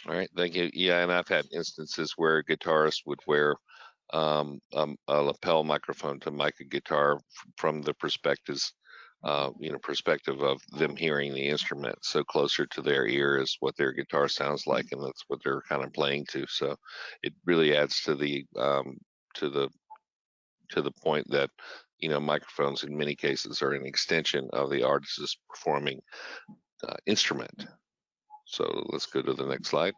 All right, thank you. Yeah, and I've had instances where a guitarist would wear a lapel microphone to mic a guitar from the perspective of them hearing the instrument. So closer to their ear is what their guitar sounds like, and that's what they're kind of playing to. So it really adds to the point that microphones in many cases are an extension of the artist's performing instrument. So let's go to the next slide.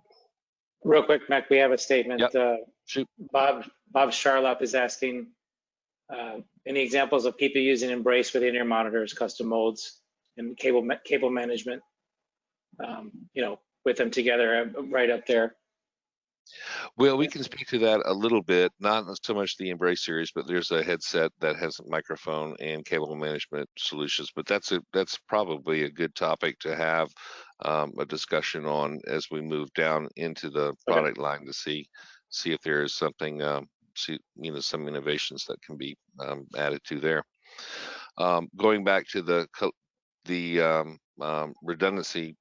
Real quick, Mac, we have a statement. Yep. Shoot. Bob Charlap is asking any examples of people using Embrace with in-ear monitors, custom molds, and cable management. With them together right up there. Well, we can speak to that a little bit, not so much the Embrace series, but there's a headset that has a microphone and cable management solutions. But that's probably a good topic to have a discussion on as we move down into the product line to see if there is something, some innovations that can be added to there. Going back to the redundancy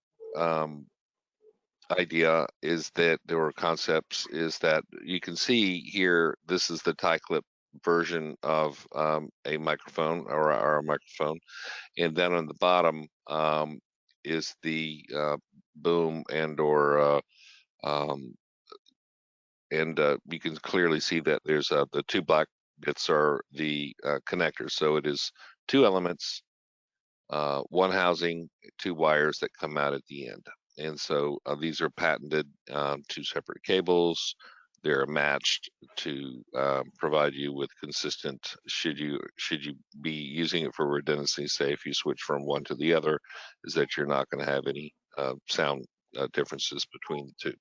idea, is that there were concepts, is that you can see here, this is the tie clip version of a microphone or a microphone, and then on the bottom is the boom and you can clearly see that there's the two black bits are the connectors. So it is two elements, one housing, two wires that come out at the end. And so these are patented, two separate cables. They're matched to provide you with consistent, should you be using it for redundancy, say if you switch from one to the other, is that you're not going to have any sound differences between the two.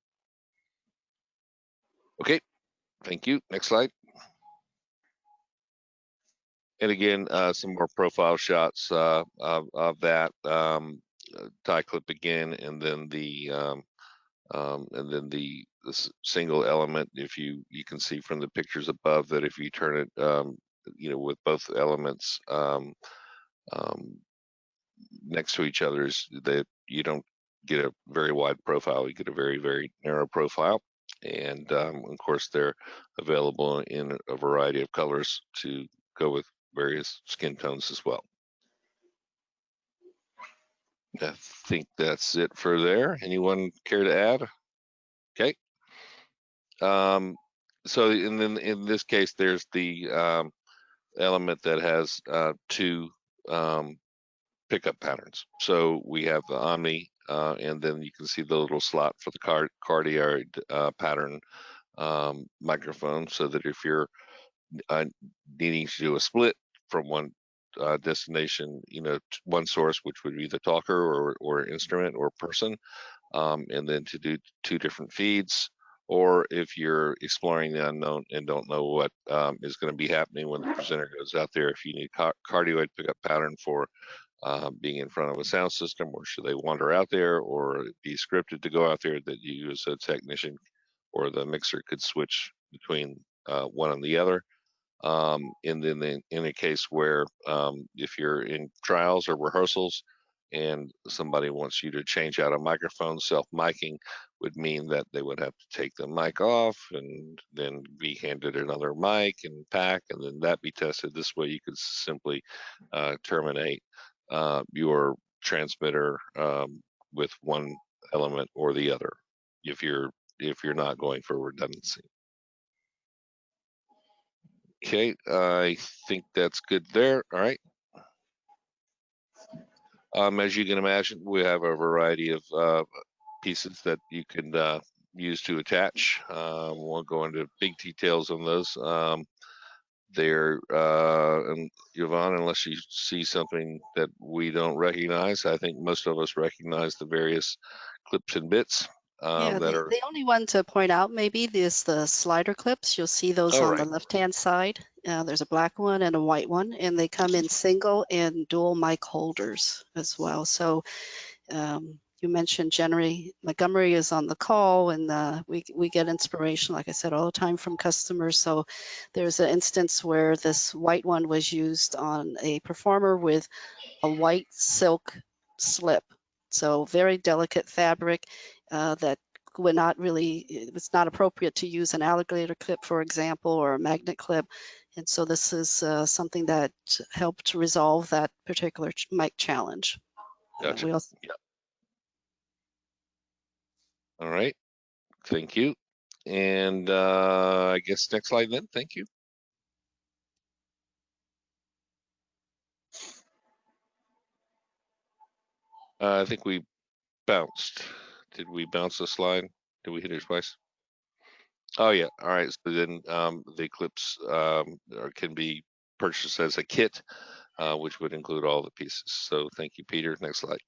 Okay, thank you. Next slide. And again, some more profile shots of that tie clip again, and then the single element. If you can see from the pictures above that if you turn it, with both elements next to each other, is that you don't get a very wide profile. You get a very, very narrow profile. And of course, they're available in a variety of colors to go with various skin tones as well. I think that's it for there. Anyone care to add? Okay. So in this case, there's the element that has two pickup patterns. So we have the Omni, and then you can see the little slot for the cardioid pattern microphone, so that if you're needing to do a split from one destination, one source, which would be the talker or instrument or person, and then to do two different feeds, or if you're exploring the unknown and don't know what is going to be happening when the presenter goes out there, if you need cardioid pickup pattern for being in front of a sound system, or should they wander out there or be scripted to go out there, that you as a technician or the mixer could switch between one and the other. And then in a case where if you're in trials or rehearsals and somebody wants you to change out a microphone, self-miking would mean that they would have to take the mic off and then be handed another mic and pack, and then that be tested. This way you could simply terminate your transmitter with one element or the other if you're not going for redundancy. Okay, I think that's good there. All right. As you can imagine, we have a variety of pieces that you can use to attach. Won't go into big details on those. And Yvonne, unless you see something that we don't recognize, I think most of us recognize the various clips and bits Yeah, that are. the only one to point out maybe is the slider clips. You'll see those Oh, on the right. left-hand side. There's a black one and a white one, and they come in single and dual mic holders as well. So you mentioned Jenny Montgomery is on the call, and we get inspiration, like I said, all the time from customers. So there's an instance where this white one was used on a performer with a white silk slip. So very delicate fabric that would not really, it's not appropriate to use an alligator clip, for example, or a magnet clip. And so this is something that helped resolve that particular mic challenge. Gotcha. We also, Yeah. All right. Thank you. And I guess next slide then. Thank you. I think we bounced. Did we bounce the slide? Did we hit it twice? Oh yeah. All right. So then the clips can be purchased as a kit, which would include all the pieces. So thank you, Peter. Next slide.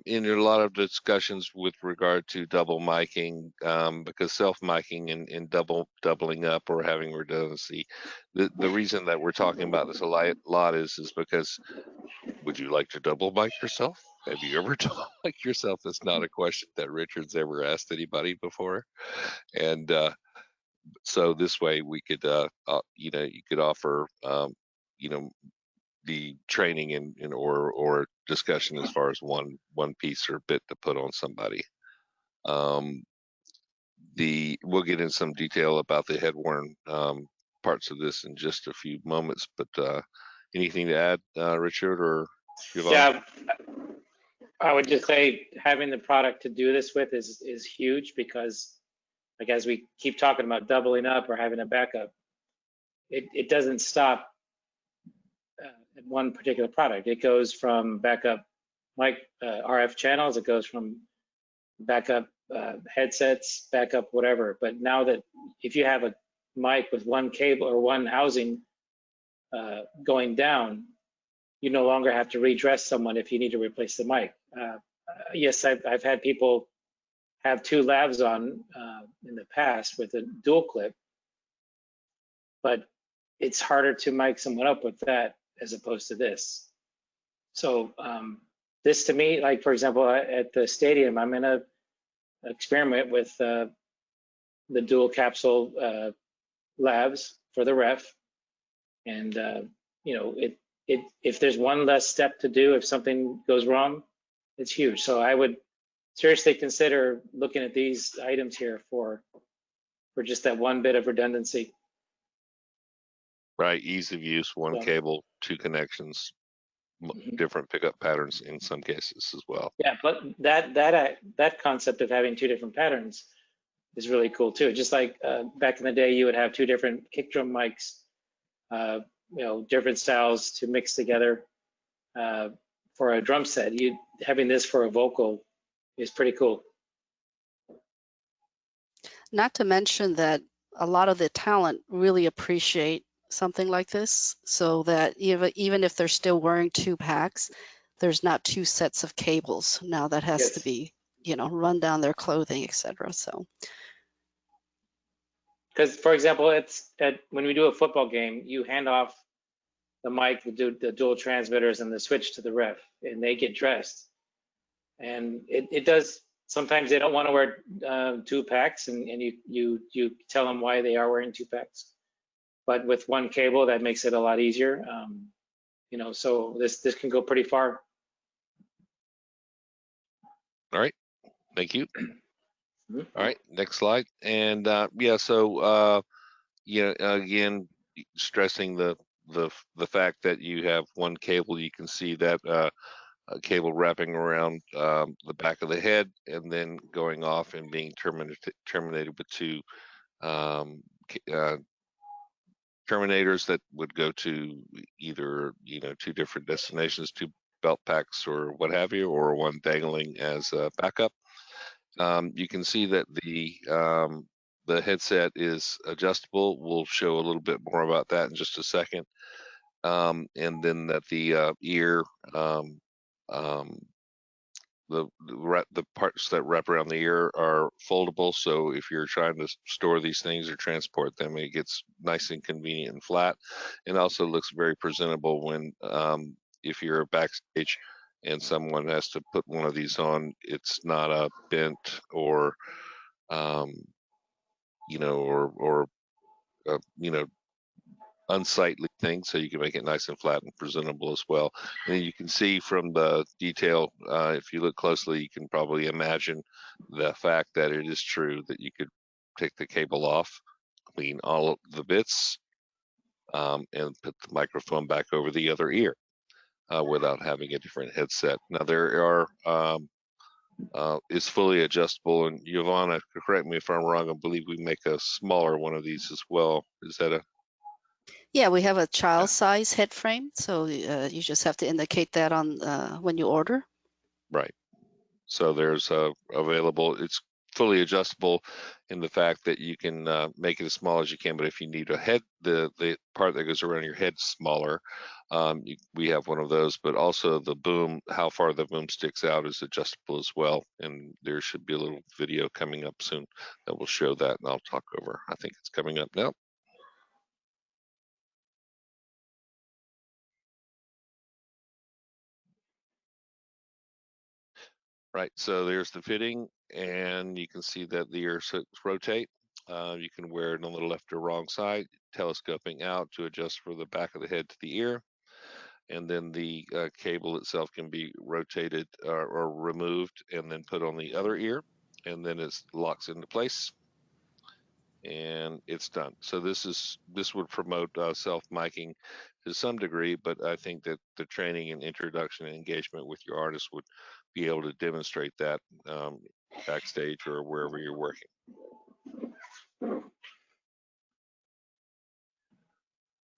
In a lot of discussions with regard to double miking, because self-miking and doubling up or having redundancy, the reason that we're talking about this a lot is because, would you like to double mic yourself? Have you ever double mic yourself? That's not a question that Richard's ever asked anybody before. And so this way we could, you could offer, the training or discussion as far as one piece or bit to put on somebody. We'll get in some detail about the head worn parts of this in just a few moments, but anything to add, Richard or Yvonne? Yeah, I would just say having the product to do this with is huge, because like as we keep talking about doubling up or having a backup, it doesn't stop at one particular product. It goes from backup mic RF channels, it goes from backup headsets, backup whatever. But now that if you have a mic with one cable or one housing going down, you no longer have to redress someone if you need to replace the mic. Yes, I've had people have two lavs on in the past with a dual clip, but it's harder to mic someone up with that as opposed to this. So this to me, like for example, at the stadium, I'm in a experiment with the dual capsule lavs for the ref, and if there's one less step to do if something goes wrong, it's huge. So I would seriously consider looking at these items here for just that one bit of redundancy. Right, ease of use, one cable, two connections, different pickup patterns in some cases as well. Yeah, but that concept of having two different patterns is really cool too. Just like back in the day, you would have two different kick drum mics, different styles to mix together for a drum set. Having this for a vocal is pretty cool. not to mention that a lot of the talent really appreciate something like this, so that even if they're still wearing two packs, there's not two sets of cables now that has to be, run down their clothing, etc. So, because for example, when we do a football game, you hand off the mic, the dual transmitters, and the switch to the ref, and they get dressed. And it does. Sometimes they don't want to wear two packs, and you tell them why they are wearing two packs. But with one cable, that makes it a lot easier. So this can go pretty far. All right, thank you. All right, next slide. And so again, stressing the fact that you have one cable. You can see that a cable wrapping around the back of the head and then going off and being terminated with two terminators that would go to either, 2 different destinations, 2 belt packs or what have you, or one dangling as a backup. You can see that the headset is adjustable. We'll show a little bit more about that in just a second. And then that the ear, the parts that wrap around the ear are foldable. So if you're trying to store these things or transport them, it gets nice and convenient and flat, and also looks very presentable when if you're backstage and someone has to put one of these on. It's not a bent or unsightly thing, so you can make it nice and flat and presentable as well. And then you can see from the detail, if you look closely, you can probably imagine the fact that it is true that you could take the cable off, clean all of the bits, and put the microphone back over the other ear without having a different headset. Now there are is fully adjustable, and Yvonne, correct me if I'm wrong, I believe we make a smaller one of these as well. Is that a Yeah, we have a child size head frame, so you just have to indicate that on when you order. right? So there's available. It's fully adjustable in the fact that you can make it as small as you can. But if you need a head, the part that goes around your head smaller, we have one of those. But also the boom, how far the boom sticks out, is adjustable as well. And there should be a little video coming up soon that will show that, and I'll talk over. I think it's coming up now. Right, so there's the fitting, and you can see that the ears rotate. You can wear it on the left or wrong side, telescoping out to adjust for the back of the head to the ear. And then the cable itself can be rotated or removed and then put on the other ear, and then it locks into place. And it's done. So this would promote self-miking to some degree, but I think that the training and introduction and engagement with your artist would be able to demonstrate that backstage or wherever you're working.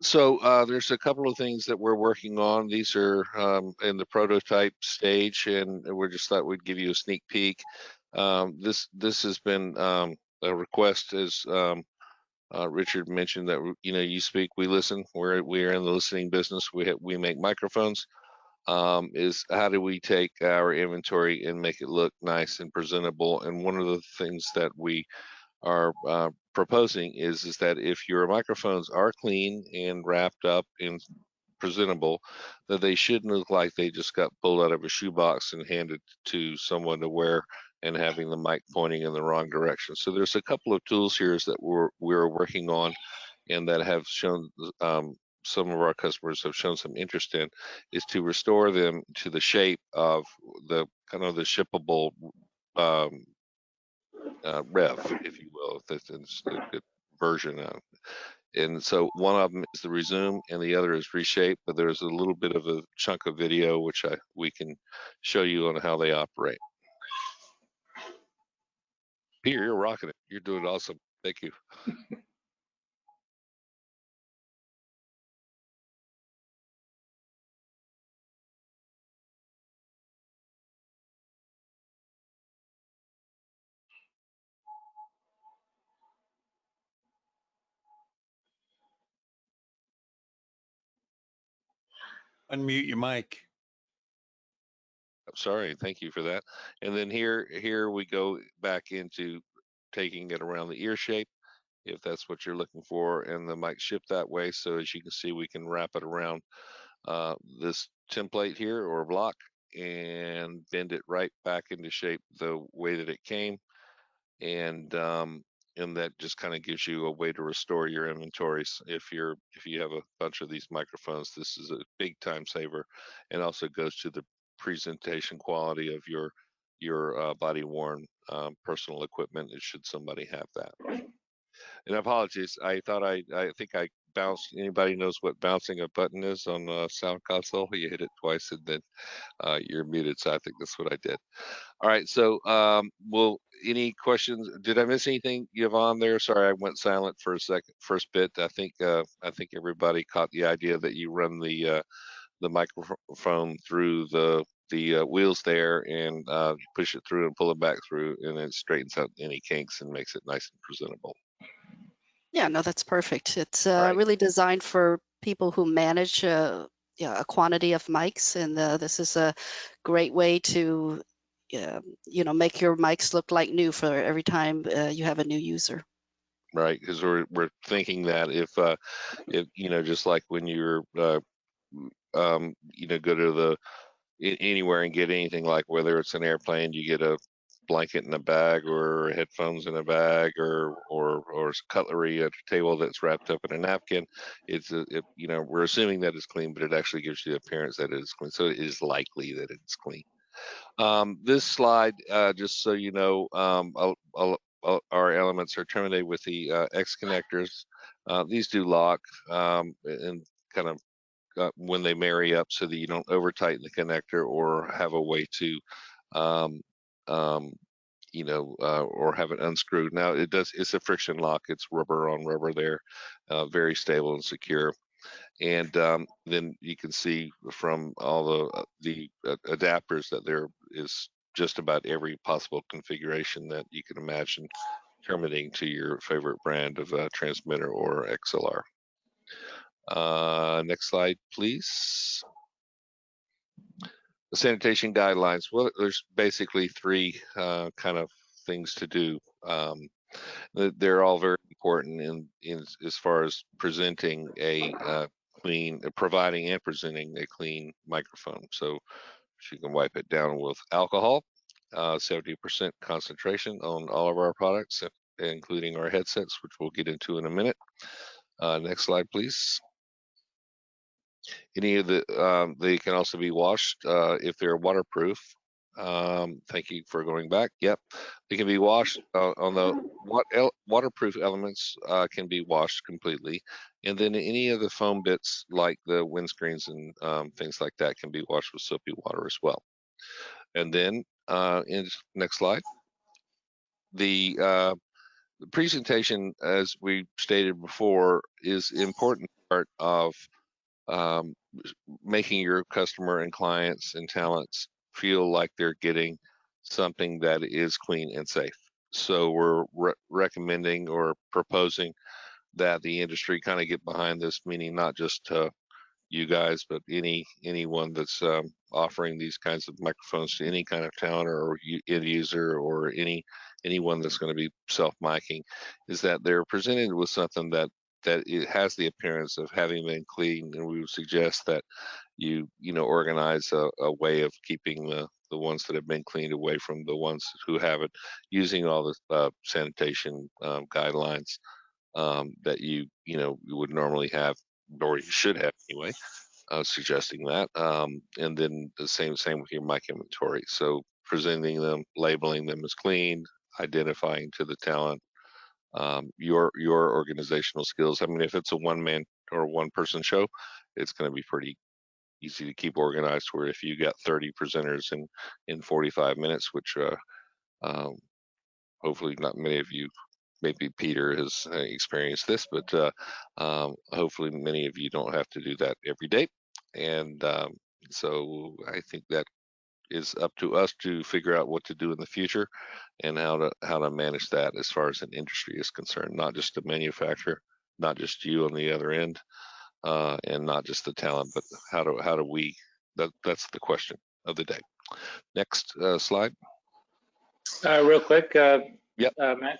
So there's a couple of things that we're working on. These are in the prototype stage, and we just thought we'd give you a sneak peek. This has been a request, as Richard mentioned, that you speak, we listen. We're in the listening business. We make microphones. Is how do we take our inventory and make it look nice and presentable? And one of the things that we are proposing is that if your microphones are clean and wrapped up and presentable, that they shouldn't look like they just got pulled out of a shoebox and handed to someone to wear and having the mic pointing in the wrong direction. So there's a couple of tools here that we're working on and that have shown some of our customers have shown some interest in, is to restore them to the shape of the kind of the shippable rev, if you will, if that's a good version of. And so one of them is the resume and the other is reshape, but there's a little bit of a chunk of video which we can show you on how they operate. Peter, you're rocking it. You're doing awesome. Thank you. Unmute your mic. Sorry, thank you for that. And then here we go back into taking it around the ear shape, if that's what you're looking for, and the mic shipped that way. So as you can see, we can wrap it around this template here or block and bend it right back into shape the way that it came. And that just kind of gives you a way to restore your inventories. If you have a bunch of these microphones, this is a big time saver, and also goes to the presentation quality of your body worn personal equipment, should somebody have that. And apologies, I think I bounced. Anybody knows what bouncing a button is on a sound console? You hit it twice and then you're muted. So I think that's what I did. All right, so any questions? Did I miss anything, Yvonne, there? Sorry, I went silent for a second. First bit, I think everybody caught the idea that you run the microphone through the wheels there, and you push it through and pull it back through, and it straightens out any kinks and makes it nice and presentable. Yeah, no, that's perfect. It's Right. really designed for people who manage a quantity of mics, and this is a great way to, make your mics look like new for every time you have a new user. Right, because we're thinking that if just like when you're go to the anywhere and get anything, like whether it's an airplane, you get a blanket in a bag, or headphones in a bag, or cutlery at a table that's wrapped up in a napkin. We're assuming that it's clean, but it actually gives you the appearance that it is clean, so it is likely that it's clean. This slide, just so you know, our elements are terminated with the X connectors. These do lock and kind of when they marry up, so that you don't over tighten the connector or have a way to or have it unscrewed. Now it's a friction lock. It's rubber on rubber there, very stable and secure. And then you can see from all the adapters that there is just about every possible configuration that you can imagine terminating to your favorite brand of transmitter or XLR. Next slide, please. The sanitation guidelines. Well, there's basically three kind of things to do. They're all very important in as far as presenting a providing and presenting a clean microphone. So you can wipe it down with alcohol, 70% concentration on all of our products, including our headsets, which we'll get into in a minute. Next slide, please. Any of they can also be washed if they're waterproof. Thank you for going back. Yep, they can be washed on the waterproof elements can be washed completely, and then any of the foam bits like the windscreens and things like that can be washed with soapy water as well. And then next slide, the presentation, as we stated before, is an important part of making your customer and clients and talents feel like they're getting something that is clean and safe. So we're recommending or proposing that the industry kind of get behind this, meaning not just you guys, but anyone that's offering these kinds of microphones to any kind of talent or end user, or anyone that's going to be self-miking, is that they're presented with something that it has the appearance of having been cleaned, and we would suggest that you organize a way of keeping the ones that have been cleaned away from the ones who haven't, using all the sanitation guidelines that you would normally have, or you should have anyway, suggesting that. And then the same with your mic inventory. So presenting them, labeling them as clean, identifying to the talent your organizational skills. I mean, if it's a one-man or one-person show, it's going to be pretty easy to keep organized, where if you got 30 presenters in 45 minutes, which hopefully not many of you, maybe Peter has experienced this, but hopefully many of you don't have to do that every day. And so I think that is up to us to figure out what to do in the future and how to manage that as far as an industry is concerned, not just the manufacturer, not just you on the other end, and not just the talent, but how do we, that's the question of the day. Next slide. Real quick, Yep. Matt.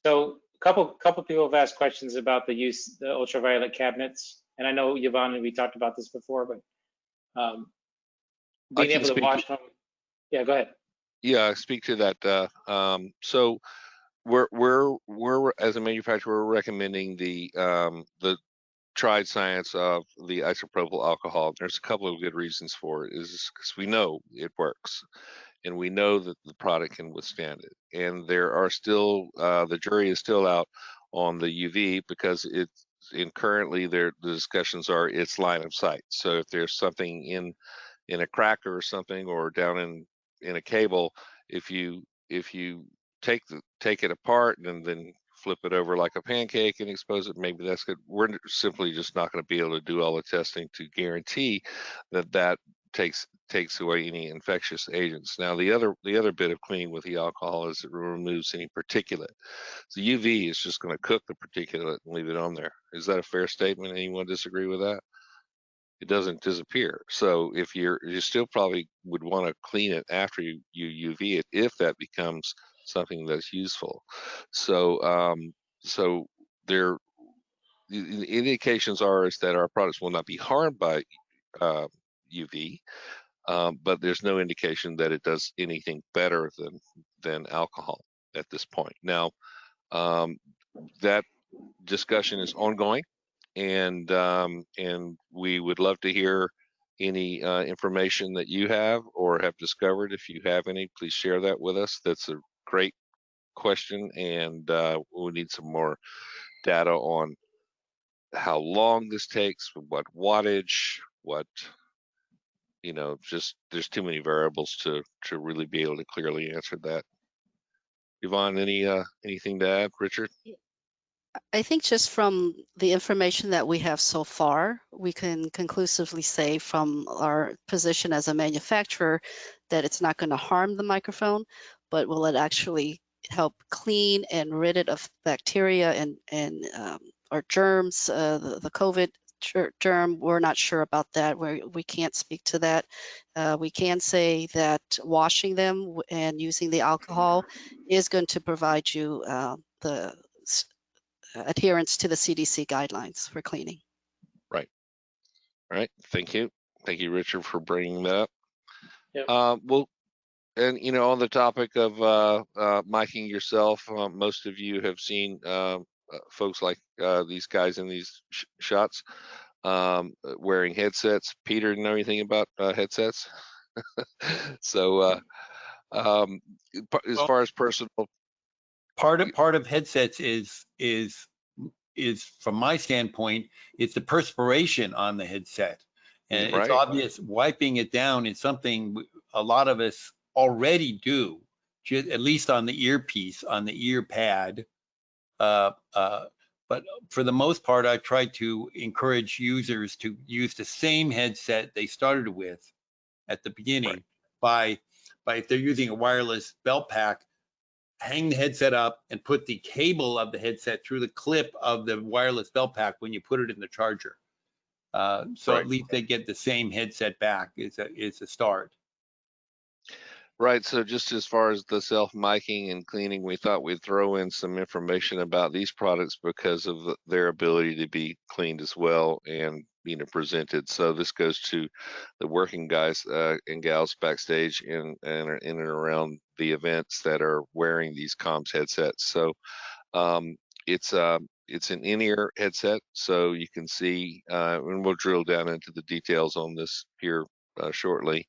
So a couple people have asked questions about the ultraviolet cabinets, and I know Yvonne and we talked about this before, but being able to wash them. Yeah, go ahead. Yeah, I speak to that. So we're as a manufacturer, we're recommending the tried science of the isopropyl alcohol. There's a couple of good reasons for it, is because we know it works, and we know that the product can withstand it. And there are still the jury is still out on the UV, because currently the discussions are it's line of sight. So if there's something in a cracker or something, or down in a cable, if you if you take it apart and then flip it over like a pancake and expose it, maybe that's good. We're simply just not going to be able to do all the testing to guarantee that takes away any infectious agents. Now, the other bit of cleaning with the alcohol is it removes any particulate. So UV is just going to cook the particulate and leave it on there. Is that a fair statement? Anyone disagree with that? It doesn't disappear. So if you still probably would want to clean it after you UV it, if that becomes something that's useful. So so there, the indications are is that our products will not be harmed by UV, but there's no indication that it does anything better than alcohol at this point. Now, that discussion is ongoing, and we would love to hear any information that you have or have discovered. If you have any, please share that with us. That's a great question, and we need some more data on how long this takes, what wattage, what, just there's too many variables to really be able to clearly answer that. Yvonne, anything to add? Richard? I think just from the information that we have so far, we can conclusively say from our position as a manufacturer that it's not going to harm the microphone, but will it actually help clean and rid it of bacteria and or germs, the COVID germ. We're not sure about that. We can't speak to that. We can say that washing them and using the alcohol is going to provide you the adherence to the CDC guidelines for cleaning. Right. All right. Thank you, Richard, for bringing that up. Yep. Well, and on the topic of miking yourself, most of you have seen folks like these guys in these shots wearing headsets. Peter, know anything about headsets? So as far as personal, Part of headsets is from my standpoint, it's the perspiration on the headset. And right. It's obvious wiping it down is something a lot of us already do, at least on the earpiece, on the ear pad. But for the most part, I try to encourage users to use the same headset they started with at the beginning. Right. by if they're using a wireless belt pack, hang the headset up and put the cable of the headset through the clip of the wireless belt pack when you put it in the charger. So right. At least they get the same headset back is a start. Right. So just as far as the self-miking and cleaning, we thought we'd throw in some information about these products because of their ability to be cleaned as well and presented. So this goes to the working guys and gals backstage in and around the events that are wearing these comms headsets. So it's an in-ear headset, so you can see, and we'll drill down into the details on this here shortly.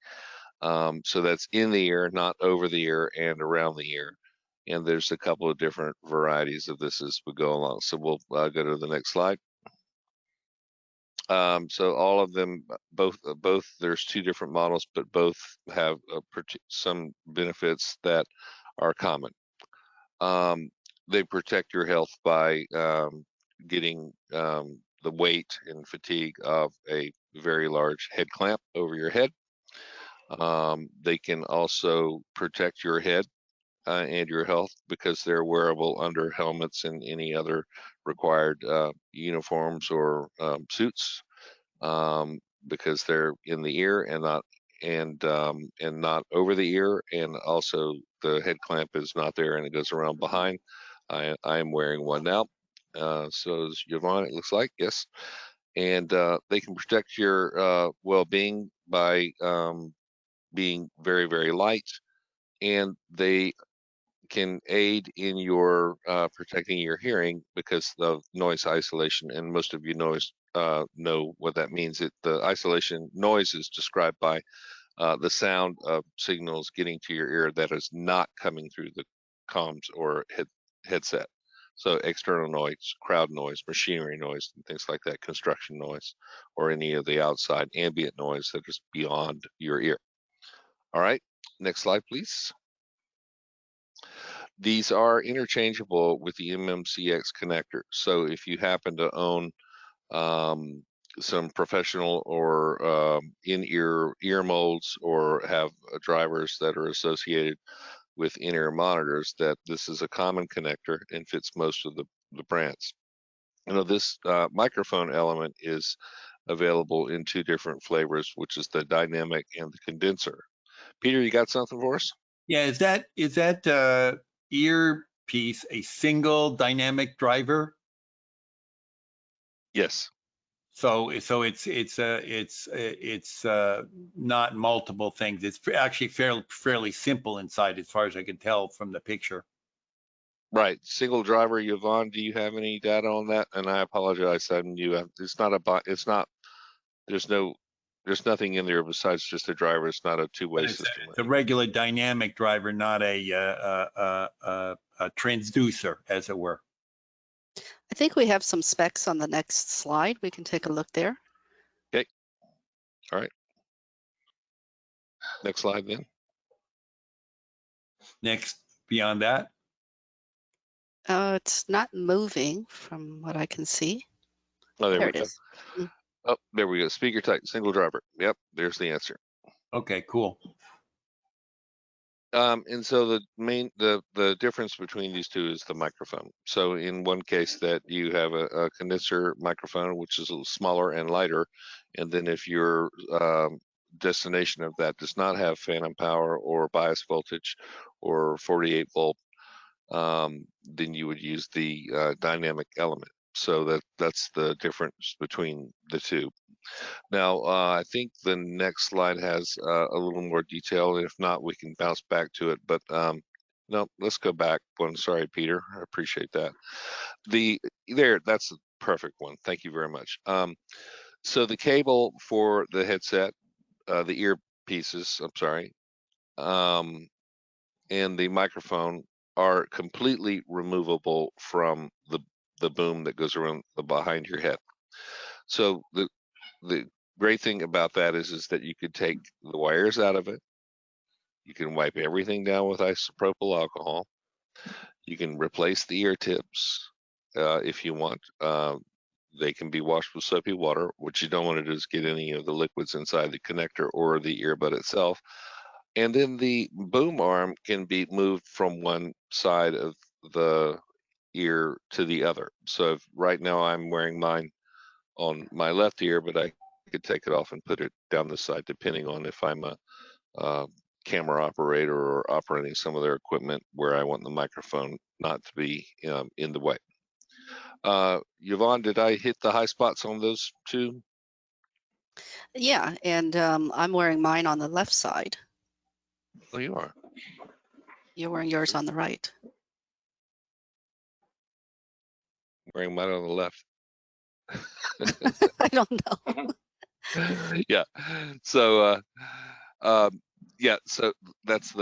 So that's in the ear, not over the ear and around the ear. And there's a couple of different varieties of this as we go along. So we'll go to the next slide. So all of them, both, there's two different models, but both have some benefits that are common. They protect your health by getting the weight and fatigue of a very large head clamp over your head. They can also protect your head and your health because they're wearable under helmets and any other required uniforms or suits, because they're in the ear and not over the ear, and also the head clamp is not there and it goes around behind. I am wearing one now. So is Yvonne, it looks like, yes. And they can protect your well-being by being very, very light, and they can aid in your protecting your hearing because of noise isolation. And most of you know what that means. The isolation noise is described by the sound of signals getting to your ear that is not coming through the comms or headset. So external noise, crowd noise, machinery noise, and things like that, construction noise, or any of the outside ambient noise that is beyond your ear. All right, next slide, please. These are interchangeable with the MMCX connector. So if you happen to own some professional or in-ear ear molds, or have drivers that are associated with in-ear monitors, that this is a common connector and fits most of the brands. You know, this microphone element is available in 2 different flavors, which is the dynamic and the condenser. Peter, you got something for us? Yeah, is that earpiece a single dynamic driver? Yes. So it's not multiple things. It's actually fairly simple inside, as far as I can tell from the picture. Right, single driver. Yvonne, do you have any data on that? And I apologize, it's not, there's nothing in there besides just a driver. It's not a two-way system. It's a regular dynamic driver, not a transducer, as it were. I think we have some specs on the next slide. We can take a look there. Okay. All right. Next slide then. Next, beyond that. It's not moving from what I can see. Oh, there we it go. is. Mm. Oh, there we go. Speaker type, single driver. Yep, there's the answer. Okay, cool. And so the difference between these two is the microphone. So in one case that you have a condenser microphone, which is a little smaller and lighter, and then if your destination of that does not have phantom power or bias voltage or 48 volt, then you would use the dynamic element. So that's the difference between the two. Now, I think the next slide has a little more detail. If not, we can bounce back to it. But no, let's go back one. Sorry, Peter. I appreciate that. That's the perfect one. Thank you very much. So the cable for the headset, the earpieces, I'm sorry, and the microphone are completely removable from the boom that goes around behind your head. So the great thing about that is that you could take the wires out of it. You can wipe everything down with isopropyl alcohol. You can replace the ear tips if you want. They can be washed with soapy water. What you don't want to do is get any of the liquids inside the connector or the earbud itself. And then the boom arm can be moved from one side of the ear to the other. So right now I'm wearing mine on my left ear, but I could take it off and put it down the side, depending on if I'm a camera operator or operating some of their equipment where I want the microphone not to be in the way. Yvonne, did I hit the high spots on those two? Yeah, and I'm wearing mine on the left side. Oh, you are. You're wearing yours on the right. Wearing mine on the left. I don't know. Yeah. So yeah, so that's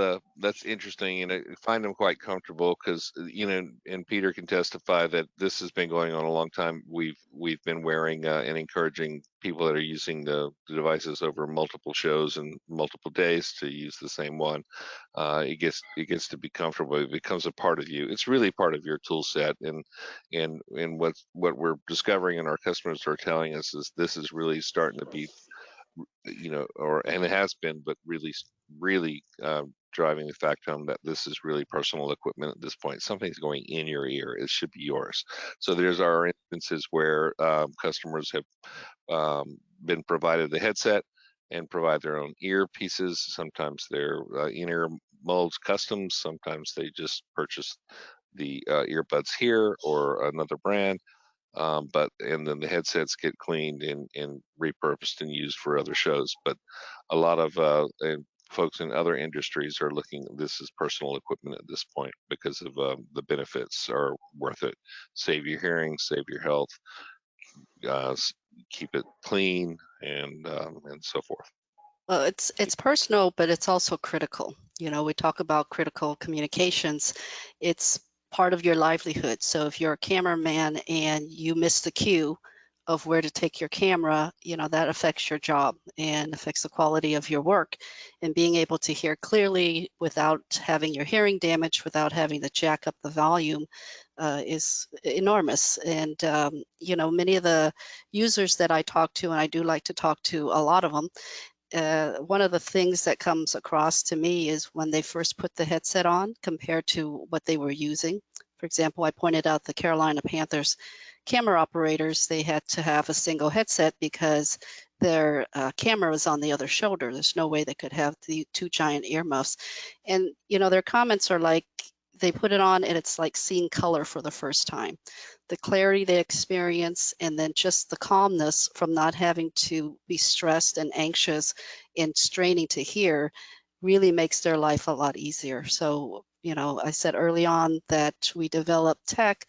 interesting, and I find them quite comfortable because and Peter can testify that this has been going on a long time. We've been wearing and encouraging people that are using the devices over multiple shows and multiple days to use the same one. It gets to be comfortable. It becomes a part of you. It's really part of your tool set, and what we're discovering and our customers are telling us is this is really starting to be, and it has been, but really driving the fact home that this is really personal equipment at this point. Something's going in your ear. It should be yours. So there's our instances where customers have been provided the headset and provide their own ear pieces. Sometimes they're in-ear molds customs. Sometimes they just purchase the earbuds here or another brand. And then the headsets get cleaned and repurposed and used for other shows. But a lot of folks in other industries are looking, this is personal equipment at this point because of the benefits are worth it. Save your hearing, save your health, keep it clean, and so forth. Well, it's personal, but it's also critical. We talk about critical communications. It's part of your livelihood. So if you're a cameraman and you miss the cue, of where to take your camera, that affects your job and affects the quality of your work. And being able to hear clearly without having your hearing damaged, without having to jack up the volume, is enormous. And, many of the users that I talk to, and I do like to talk to a lot of them, one of the things that comes across to me is when they first put the headset on compared to what they were using. For example, I pointed out the Carolina Panthers camera operators, they had to have a single headset because their camera was on the other shoulder. There's no way they could have the two giant earmuffs. And, their comments are like, they put it on and it's like seeing color for the first time. The clarity they experience, and then just the calmness from not having to be stressed and anxious and straining to hear, really makes their life a lot easier. So, I said early on that we develop tech,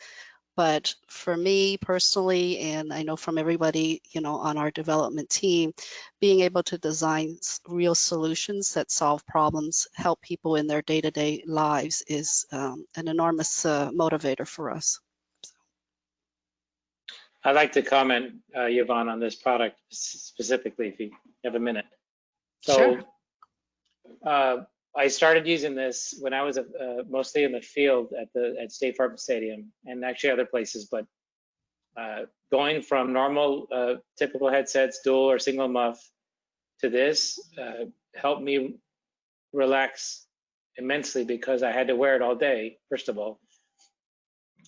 but for me personally, and I know from everybody, on our development team, being able to design real solutions that solve problems, help people in their day-to-day lives is an enormous motivator for us. I'd like to comment, Yvonne, on this product specifically, if you have a minute. So, Sure. I started using this when I was mostly in the field at State Farm Stadium and actually other places, but going from normal typical headsets, dual or single muff, to this helped me relax immensely because I had to wear it all day, first of all.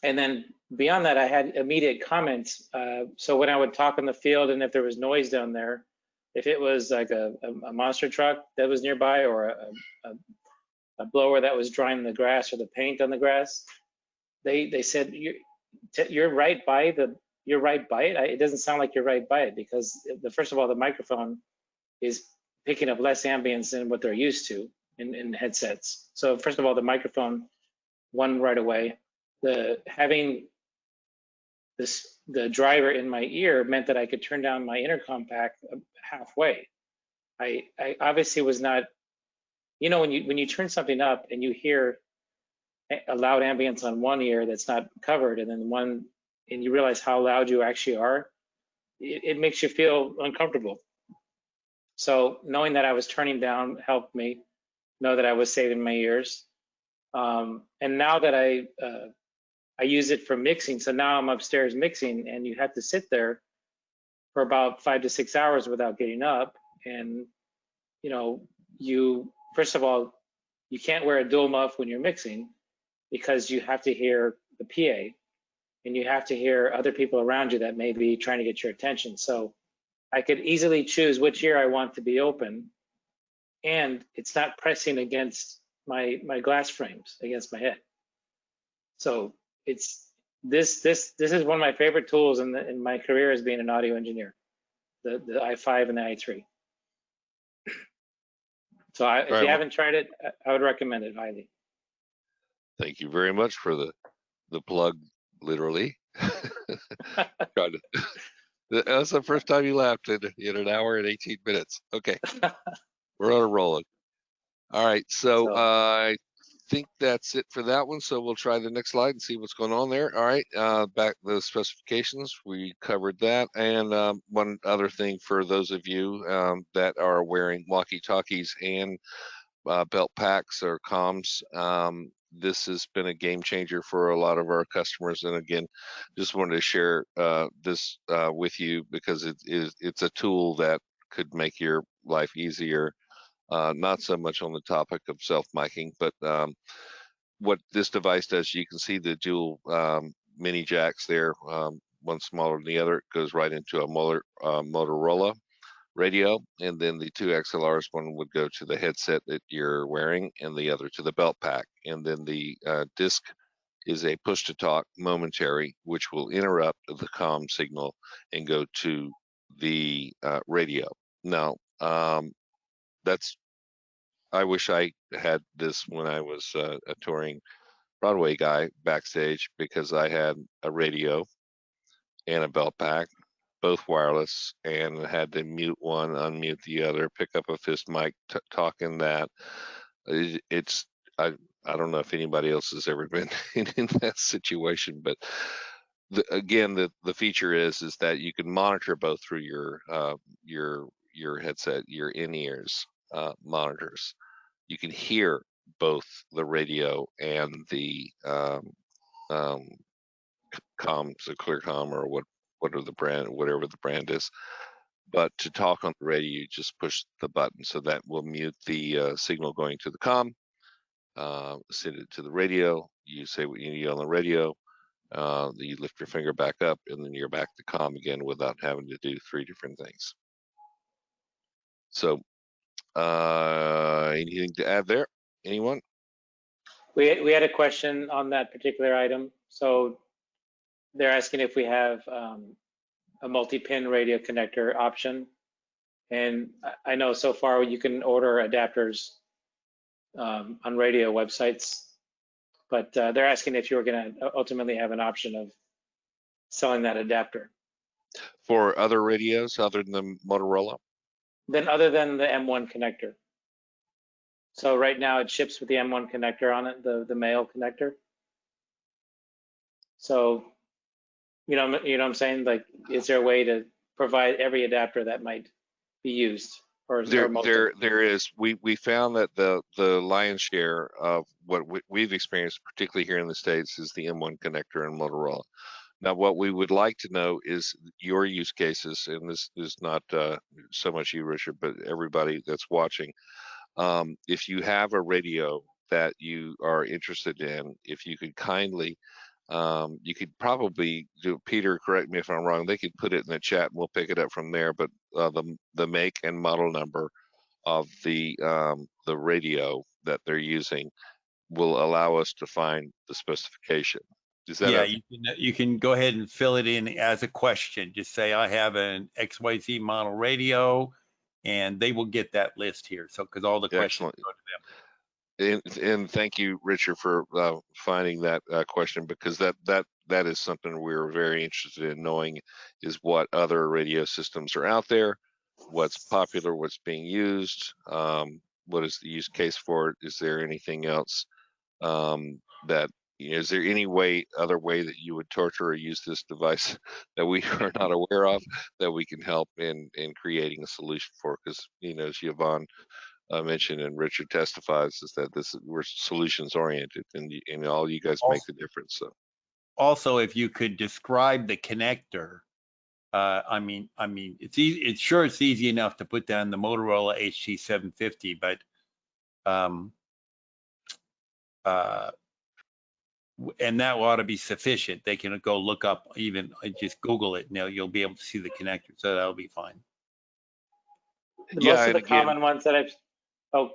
And then beyond that, I had immediate comments. So when I would talk in the field and if there was noise down there, if it was like a monster truck that was nearby or a blower that was drying the grass or the paint on the grass, they said, you're right by it. It doesn't sound like you're right by it because first of all, the microphone is picking up less ambience than what they're used to in headsets. So first of all, the microphone won right away. Having the driver in my ear meant that I could turn down my intercom pack halfway. I obviously was not, when you turn something up and you hear a loud ambience on one ear that's not covered, and then and you realize how loud you actually are, it makes you feel uncomfortable. So knowing that I was turning down helped me know that I was saving my ears. And now that I use it for mixing, so now I'm upstairs mixing, and you have to sit there for about 5 to 6 hours without getting up. And first of all, you can't wear a dual muff when you're mixing because you have to hear the PA and you have to hear other people around you that may be trying to get your attention. So I could easily choose which ear I want to be open, and it's not pressing against my glass frames against my head. So this is one of my favorite tools in my career as being an audio engineer, the i5 and the i3. So if you haven't tried it, I would recommend it highly. Thank you very much for the plug, literally. That's the first time you laughed in an hour and 18 minutes. Okay, we're on a rolling. All right, so I think that's it for that one. So we'll try the next slide and see what's going on there. All right, back the specifications, we covered that. And one other thing for those of you that are wearing walkie-talkies and belt packs or comms, this has been a game changer for a lot of our customers. And again, just wanted to share this with you because it's a tool that could make your life easier. Not so much on the topic of self-miking, but what this device does, you can see the dual mini jacks there, one smaller than the other. It goes right into a Motorola radio, and then the two XLRs, one would go to the headset that you're wearing and the other to the belt pack. And then the disc is a push to talk momentary, which will interrupt the comm signal and go to the radio. Now, I wish I had this when I was a touring Broadway guy backstage, because I had a radio and a belt pack, both wireless, and had to mute one, unmute the other, pick up a fist mic, talking that. I don't know if anybody else has ever been in that situation, but again, the feature is that you can monitor both through your headset, your in-ears monitors. You can hear both the radio and the comms, the ClearCom, or whatever the brand is. But to talk on the radio, you just push the button, so that will mute the signal going to the comm, send it to the radio. You say what you need on the radio. You lift your finger back up, and then you're back to comm again without having to do 3 different things. So, anything to add there? Anyone? We had a question on that particular item. So they're asking if we have a multi-pin radio connector option. And I know so far you can order adapters on radio websites, but they're asking if you were going to ultimately have an option of selling that adapter. For other radios other than Motorola? Then other than the M1 connector. So right now it ships with the M1 connector on it, the male connector. So, you know what I'm saying? Like, is there a way to provide every adapter that might be used? Or there is. We found that the lion's share of what we've experienced, particularly here in the States, is the M1 connector in Motorola. Now, what we would like to know is your use cases, and this is not so much you, Richard, but everybody that's watching. If you have a radio that you are interested in, if you could kindly, you could probably do, Peter, correct me if I'm wrong, they could put it in the chat and we'll pick it up from there, but the make and model number of the radio that they're using will allow us to find the specification. Is that you can go ahead and fill it in as a question. Just say, I have an XYZ model radio, and they will get that list here. So, because all the questions go to them. And thank you, Richard, for finding that question, because that is something we're very interested in knowing, is what other radio systems are out there, what's popular, what's being used, what is the use case for it, is there anything else that, is there any other way that you would torture or use this device that we are not aware of, that we can help in creating a solution for? Because, as Yvonne mentioned and Richard testifies, is that we're solutions oriented, and all you guys make the difference. So, also, if you could describe the connector, I mean, it's easy. It's easy enough to put down the Motorola HT750, but and that ought to be sufficient. They can go look up, even just Google it, and you'll be able to see the connector, so that'll be fine. Most of the common ones that I was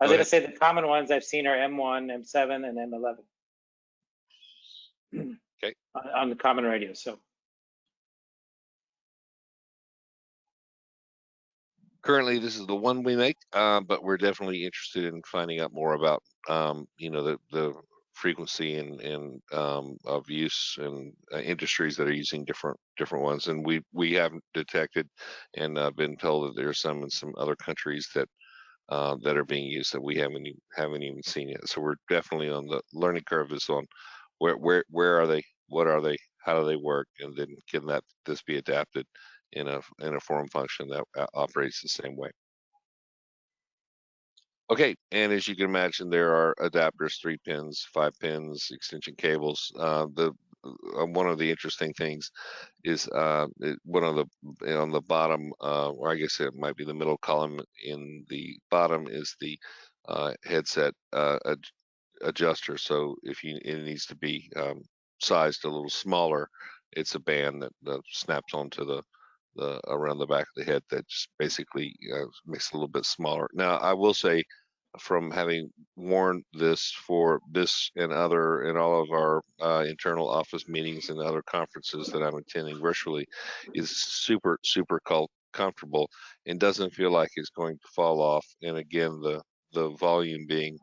going to say, the common ones I've seen are M1, M7, and M11. Okay. On the common radio. So currently, this is the one we make, but we're definitely interested in finding out more about, the frequency and of use and industries that are using different ones. And we haven't detected and been told that there are some in some other countries that are being used that we haven't even seen yet. So we're definitely on the learning curve, is on where are they, what are they, how do they work, and then can this be adapted in a form function that operates the same way. Okay, and as you can imagine, there are adapters, 3 pins, 5 pins, extension cables. One of the interesting things is on the bottom, or I guess it might be the middle column in the bottom, is the headset adjuster. So if it needs to be sized a little smaller, it's a band that snaps onto the around the back of the head that just basically makes it a little bit smaller. Now, I will say, from having worn this for this and all of our internal office meetings and other conferences that I'm attending virtually, is super comfortable and doesn't feel like it's going to fall off. And again, the volume being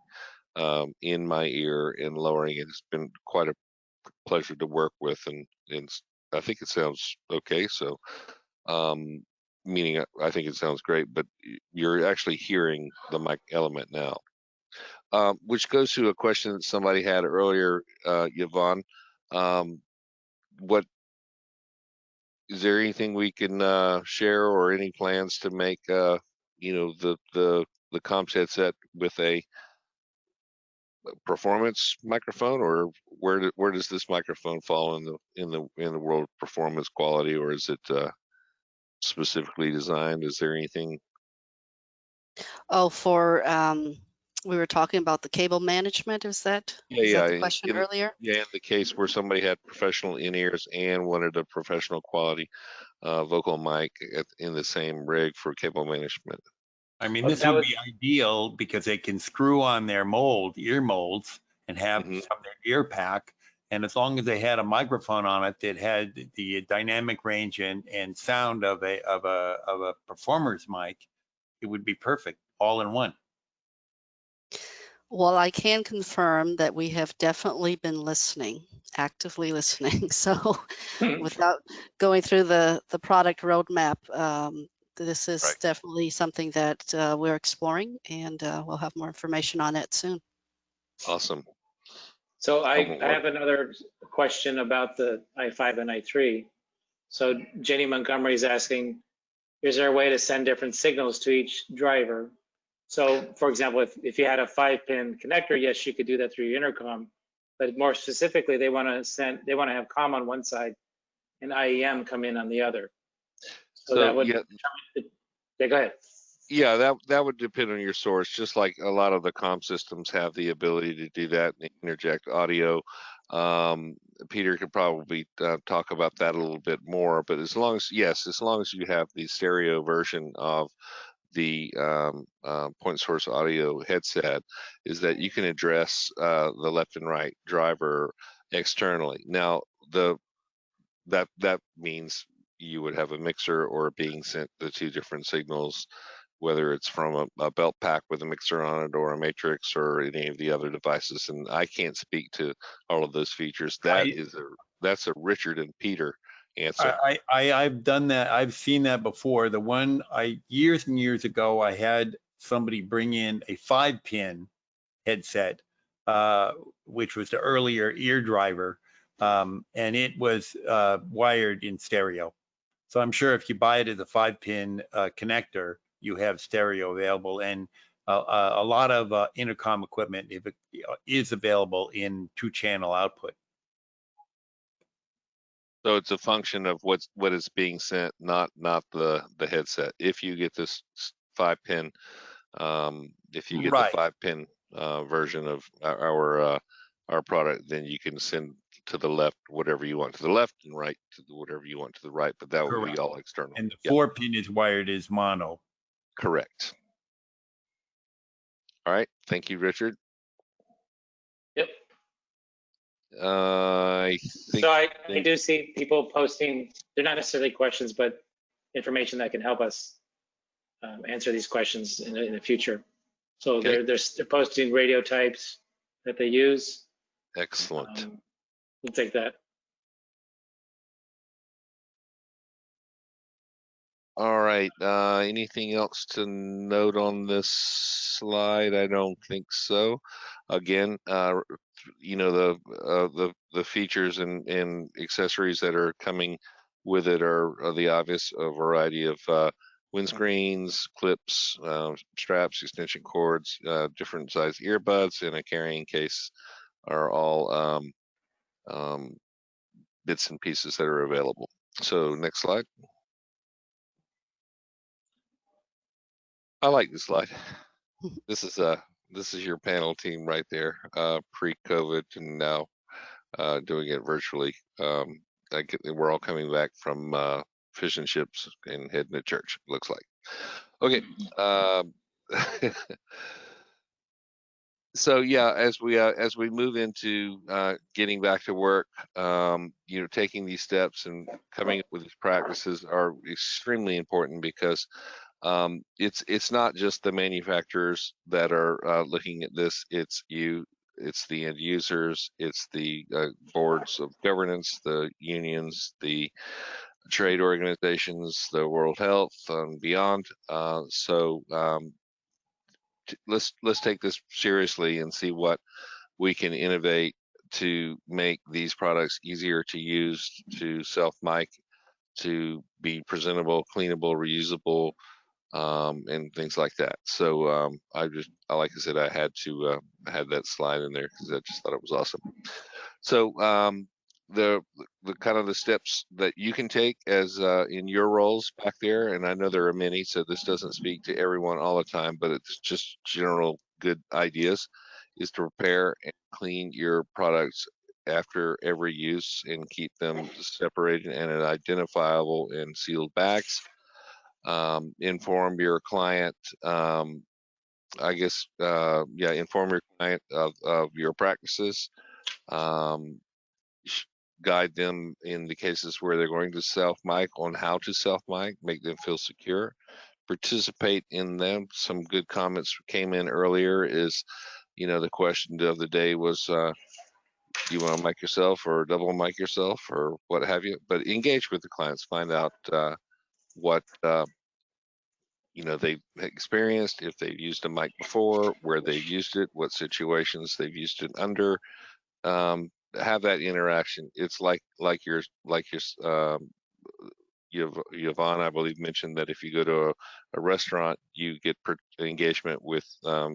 in my ear and lowering it has been quite a pleasure to work with, and I think it sounds okay. So meaning I think it sounds great, but you're actually hearing the mic element now, which goes to a question that somebody had earlier, Yvonne. what is there anything we can share, or any plans to make the comms headset with a performance microphone, or where does this microphone fall in the world of performance quality, or is it specifically designed? Is there anything? Oh, for we were talking about the cable management. Is that the question earlier? In the case where somebody had professional in-ears and wanted a professional quality vocal mic in the same rig for cable management. I mean, this would be ideal because they can screw on their ear molds, and have some of their ear pack. And as long as they had a microphone on it that had the dynamic range and sound of a performer's mic, it would be perfect, all in one. Well, I can confirm that we have definitely been listening, actively listening. So without going through the product roadmap, this is definitely something that we're exploring, and we'll have more information on it soon. Awesome. So I have another question about the i5 and i3. So Jenny Montgomery is asking, is there a way to send different signals to each driver? So for example, if you had a 5-pin connector, yes, you could do that through your intercom. But more specifically, they want to have comm on one side and IEM come in on the other. So that would, yeah, go ahead. Yeah, that would depend on your source. Just like a lot of the comm systems have the ability to do that and interject audio. Peter could probably talk about that a little bit more. But as long as you have the stereo version of the point source audio headset, is that you can address the left and right driver externally. Now that means you would have a mixer or being sent the two different signals, whether it's from a belt pack with a mixer on it, or a matrix, or any of the other devices. And I can't speak to all of those features. That's a Richard and Peter answer. I've done that. I've seen that before. The one years and years ago, I had somebody bring in a 5-pin headset, which was the earlier ear driver, and it was wired in stereo. So I'm sure if you buy it as a 5-pin connector, you have stereo available, and a lot of intercom equipment is available in 2-channel output. So it's a function of what is being sent, not the headset. If you get this 5-pin, if you get the 5-pin version of our product, then you can send to the left whatever you want to the left, and right to whatever you want to the right. But that would be all external. And the 4-pin is wired as mono. Correct. All right. Thank you, Richard. Yep. I do see people posting, they're not necessarily questions, but information that can help us answer these questions in the future. So they're posting radio types that they use. Excellent. We'll take that. All right. Anything else to note on this slide? I don't think so. Again, the features and accessories that are coming with it are the obvious variety of windscreens, clips, straps, extension cords, different size earbuds, and a carrying case are all bits and pieces that are available. So next slide. I like this slide. This is your panel team right there, pre-COVID, and now doing it virtually. We're all coming back from fish and chips and heading to church, looks like. Okay. So yeah, as we move into getting back to work, taking these steps and coming up with these practices are extremely important, because it's not just the manufacturers that are looking at this. It's the end users, it's the boards of governance, the unions, the trade organizations, the World Health, and beyond. Let's take this seriously and see what we can innovate to make these products easier to use, to self-mic, to be presentable, cleanable, reusable, and things like that. So like I said, I had to had that slide in there because I just thought it was awesome. So the kind of the steps that you can take as in your roles back there, and I know there are many, so this doesn't speak to everyone all the time, but it's just general good ideas, is to prepare and clean your products after every use and keep them separated and identifiable in sealed bags. Inform your client, inform your client of your practices. Guide them in the cases where they're going to self-mic on how to self-mic, make them feel secure. Participate in them. Some good comments came in earlier is, the question of the day was, you want to mic yourself or double mic yourself or what have you, but engage with the clients, find out what they've experienced, if they've used a mic before, where they've used it, what situations they've used it under. Have that interaction. It's like your Yvonne, I believe, mentioned that if you go to a restaurant, you get engagement with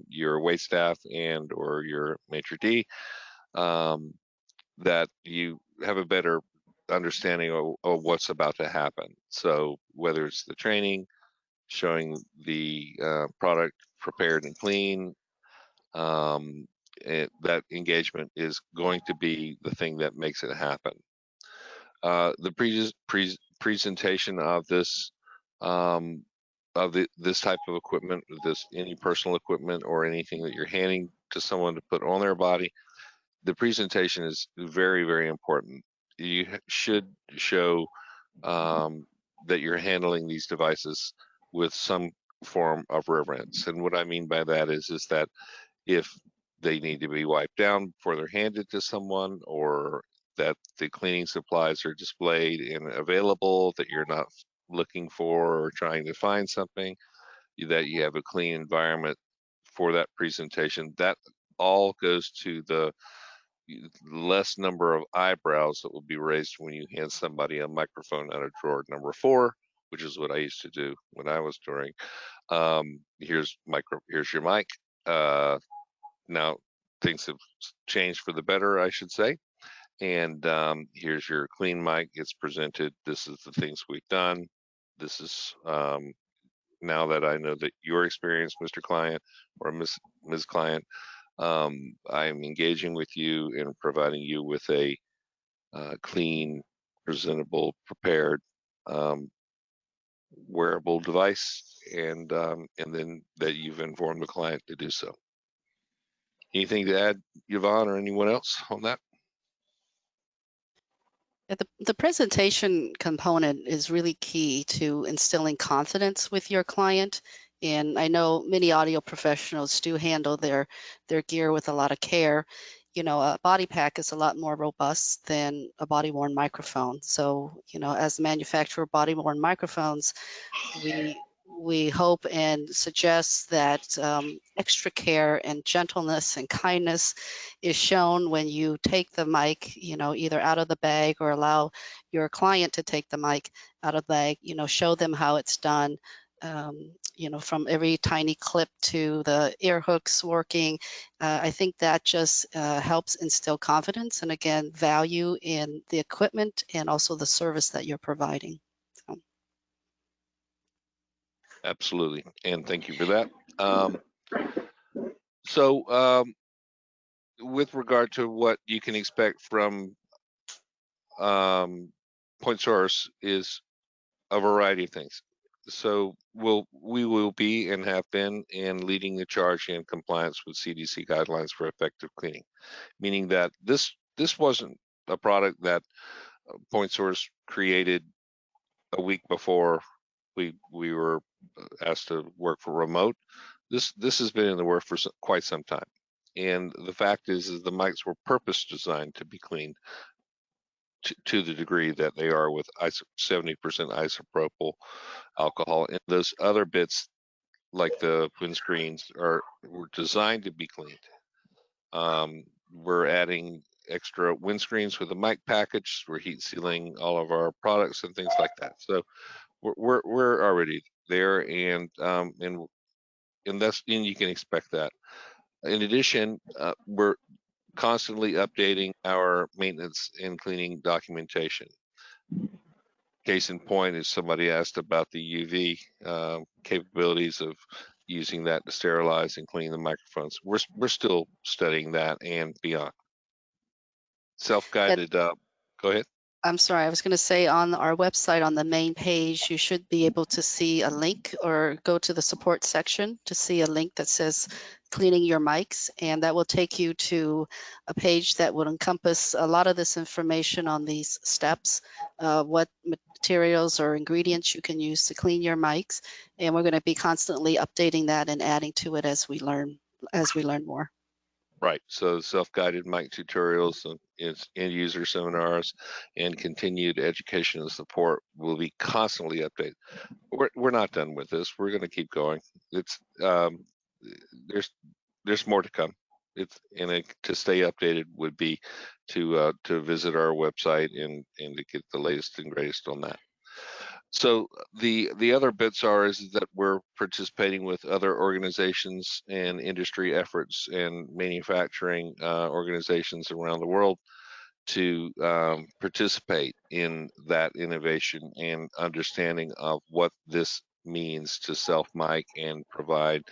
your wait staff and or your maitre d', that you have a better understanding of what's about to happen. So whether it's the training, showing the product prepared and clean, that engagement is going to be the thing that makes it happen. The presentation of this this type of equipment, any personal equipment or anything that you're handing to someone to put on their body, the presentation is very, very important. You should show that you're handling these devices with some form of reverence. And what I mean by that is that if they need to be wiped down before they're handed to someone, or that the cleaning supplies are displayed and available, that you're not looking for or trying to find something, that you have a clean environment for that presentation, that all goes to the less number of eyebrows that will be raised when you hand somebody a microphone out of drawer number 4, which is what I used to do when I was touring. Here's your mic. Now things have changed for the better, I should say. And here's your clean mic. It's presented. This is the things we've done. This is now that I know that your experience, Mr. Client or Ms. Client, I'm engaging with you and providing you with a clean, presentable, prepared, wearable device, and then that you've informed the client to do so. Anything to add, Yvonne, or anyone else on that? The presentation component is really key to instilling confidence with your client. And I know many audio professionals do handle their gear with a lot of care. A body pack is a lot more robust than a body-worn microphone. So, as manufacturer of body-worn microphones, we hope and suggest that extra care and gentleness and kindness is shown when you take the mic, either out of the bag or allow your client to take the mic out of the bag, show them how it's done, from every tiny clip to the ear hooks working. I think that just helps instill confidence and, again, value in the equipment and also the service that you're providing. Absolutely, and thank you for that. With regard to what you can expect from Point Source is a variety of things. So we will be and have been in leading the charge in compliance with CDC guidelines for effective cleaning, meaning that this wasn't a product that Point Source created a week before we were asked to work for remote. This has been in the works for quite some time. And the fact is the mics were purpose designed to be cleaned to the degree that they are with 70% isopropyl alcohol. And those other bits, like the windscreens, were designed to be cleaned. We're adding extra windscreens with a mic package. We're heat sealing all of our products and things like that. So we're already there, and you can expect that. In addition, we're constantly updating our maintenance and cleaning documentation. Case in point is somebody asked about the UV capabilities of using that to sterilize and clean the microphones. We're still studying that and beyond. Self-guided. Go ahead. I'm sorry, I was going to say on our website on the main page, you should be able to see a link or go to the support section to see a link that says cleaning your mics, and that will take you to a page that will encompass a lot of this information on these steps, what materials or ingredients you can use to clean your mics, and we're going to be constantly updating that and adding to it as we learn more. Right. So self-guided mic tutorials and end user seminars and continued education and support will be constantly updated. We're not done with this. We're going to keep going. It's there's more to come. To stay updated would be to visit our website and to get the latest and greatest on that. So the other bits is that we're participating with other organizations and industry efforts and manufacturing organizations around the world to participate in that innovation and understanding of what this means to self-mic and provide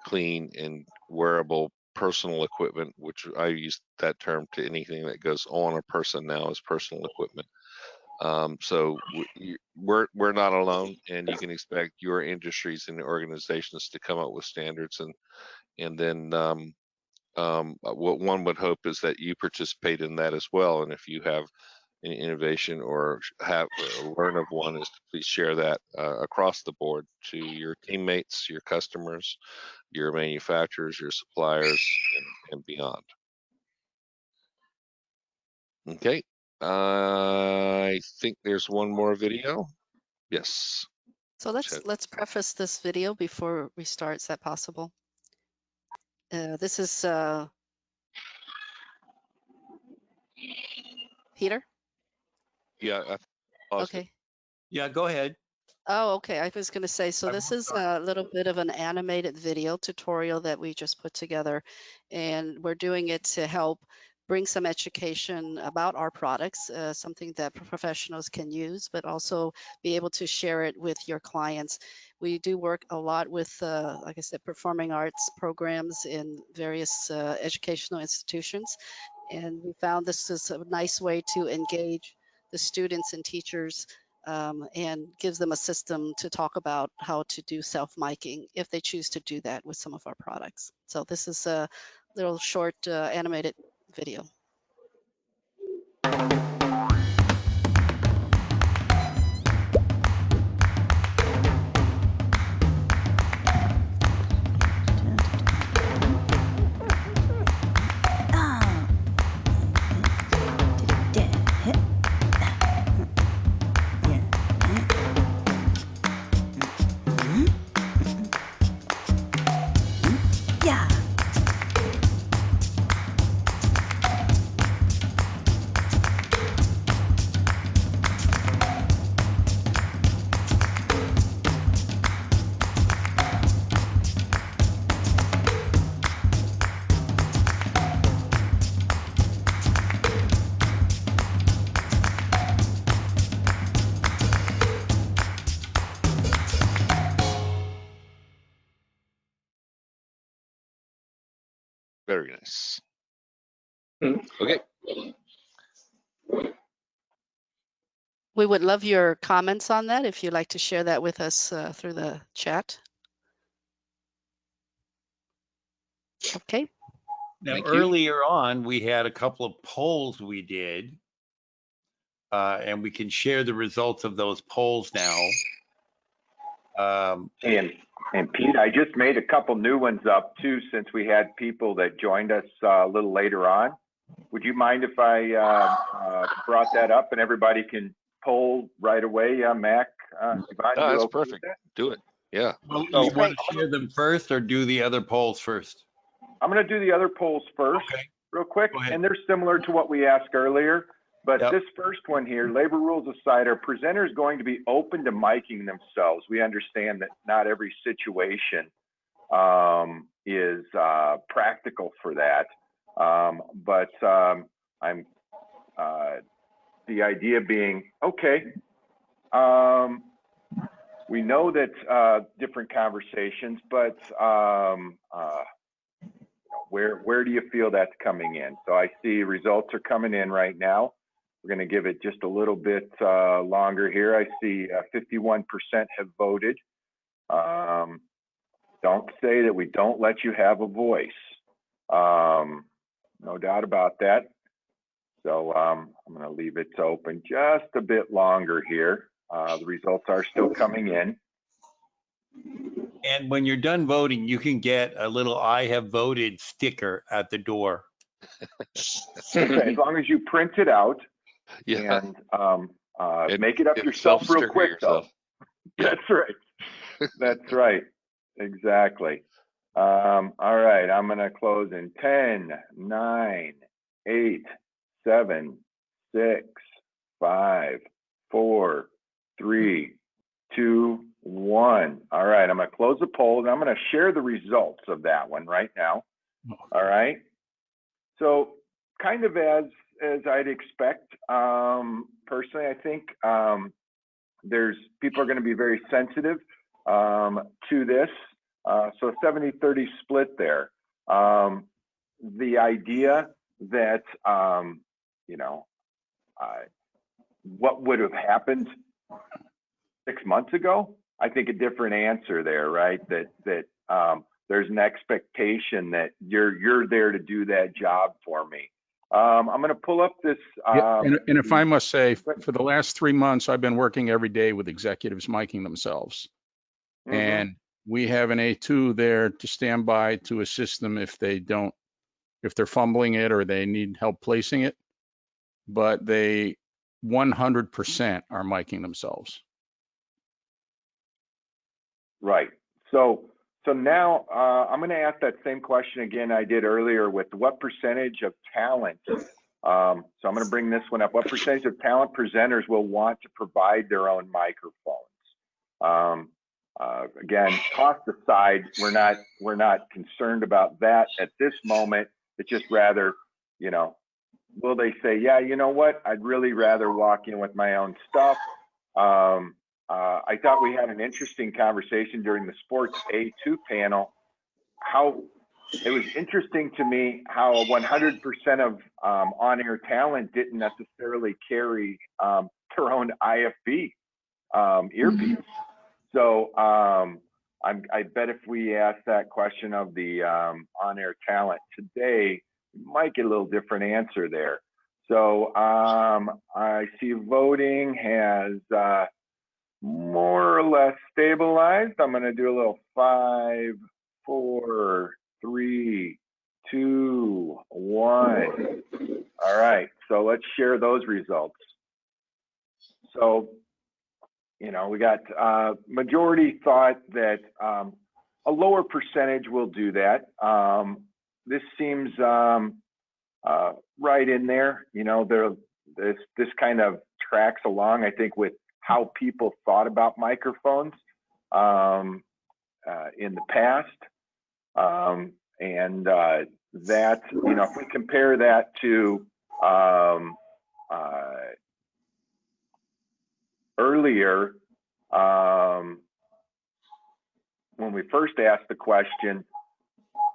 clean and wearable personal equipment, which I use that term to anything that goes on a person now as personal equipment. So we're not alone, and you can expect your industries and organizations to come up with standards, and then what one would hope is that you participate in that as well. And if you have an innovation or learn of one, is to please share that across the board to your teammates, your customers, your manufacturers, your suppliers, and beyond. Okay. I think there's one more video. Yes. So let's preface this video before we start. Is that possible? This is Peter. Yeah. Okay. Yeah, go ahead. Oh, okay. I was going to say, so this is a little bit of an animated video tutorial that we just put together, and we're doing it to help bring some education about our products, something that professionals can use, but also be able to share it with your clients. We do work a lot with, like I said, performing arts programs in various educational institutions, and we found this is a nice way to engage the students and teachers and gives them a system to talk about how to do self-miking if they choose to do that with some of our products. So this is a little short animated video. Very nice. Mm. Okay. We would love your comments on that if you'd like to share that with us through the chat. Okay. Now, earlier on, we had a couple of polls we did, and we can share the results of those polls now. And Pete, I just made a couple new ones up too, since we had people that joined us a little later on. Would you mind if I brought that up and everybody can poll right away, Mac? No, that's perfect. Do it. Yeah. Well, you want to share them first or do the other polls first? I'm going to do the other polls first. Okay. real quick, Go ahead. and they're similar to what we asked earlier. But Yep. this first one here, labor rules aside, are presenters going to be open to miking themselves? We understand that not every situation is practical for that. But I'm the idea being, okay, we know that different conversations, but where do you feel that's coming in? So I see results are coming in right now. We're going to give it just a little bit longer here. I see 51% have voted. Don't say that we don't let you have a voice. No doubt about that. So I'm going to leave it open just a bit longer here. The results are still coming in. And when you're done voting, you can get a little "I have voted" sticker at the door. Okay, as long as you print it out Yeah. and make it up And yourself real self-sticker quick, yourself. though. That's right. That's right. Exactly. All right, I'm going to close in 10, 9, 8, 7, 6, 5, 4, 3, 2, 1. All right, I'm going to close the poll and I'm going to share the results of that one right now. All right. So kind of as I'd expect, personally, I think people are going to be very sensitive to this. So 70-30 split there. The idea that, what would have happened 6 months ago, I think a different answer there, right? That there's an expectation that you're there to do that job for me. I'm going to pull up this. And if I must say, for the last 3 months, I've been working every day with executives miking themselves. Mhm. And we have an A2 there to stand by to assist them if they're fumbling it or they need help placing it. But they 100% are miking themselves. Right. So now I'm going to ask that same question again I did earlier with what percentage of talent. So I'm going to bring this one up. What percentage of talent presenters will want to provide their own microphones? Again, cost aside, we're not concerned about that at this moment. It's just rather, will they say, yeah, you know what? I'd really rather walk in with my own stuff. I thought we had an interesting conversation during the sports A2 panel. How it was interesting to me how 100% of on-air talent didn't necessarily carry their own IFB earpiece. So I bet if we ask that question of the on-air talent today, we might get a little different answer there. So I see voting has more or less stabilized. I'm going to do a little 5, 4, 3, 2, 1. All right, so let's share those results. So, we got majority thought that a lower percentage will do that. This seems right in there. This kind of tracks along, I think, with how people thought about microphones in the past. And that, if we compare that to earlier, when we first asked the question,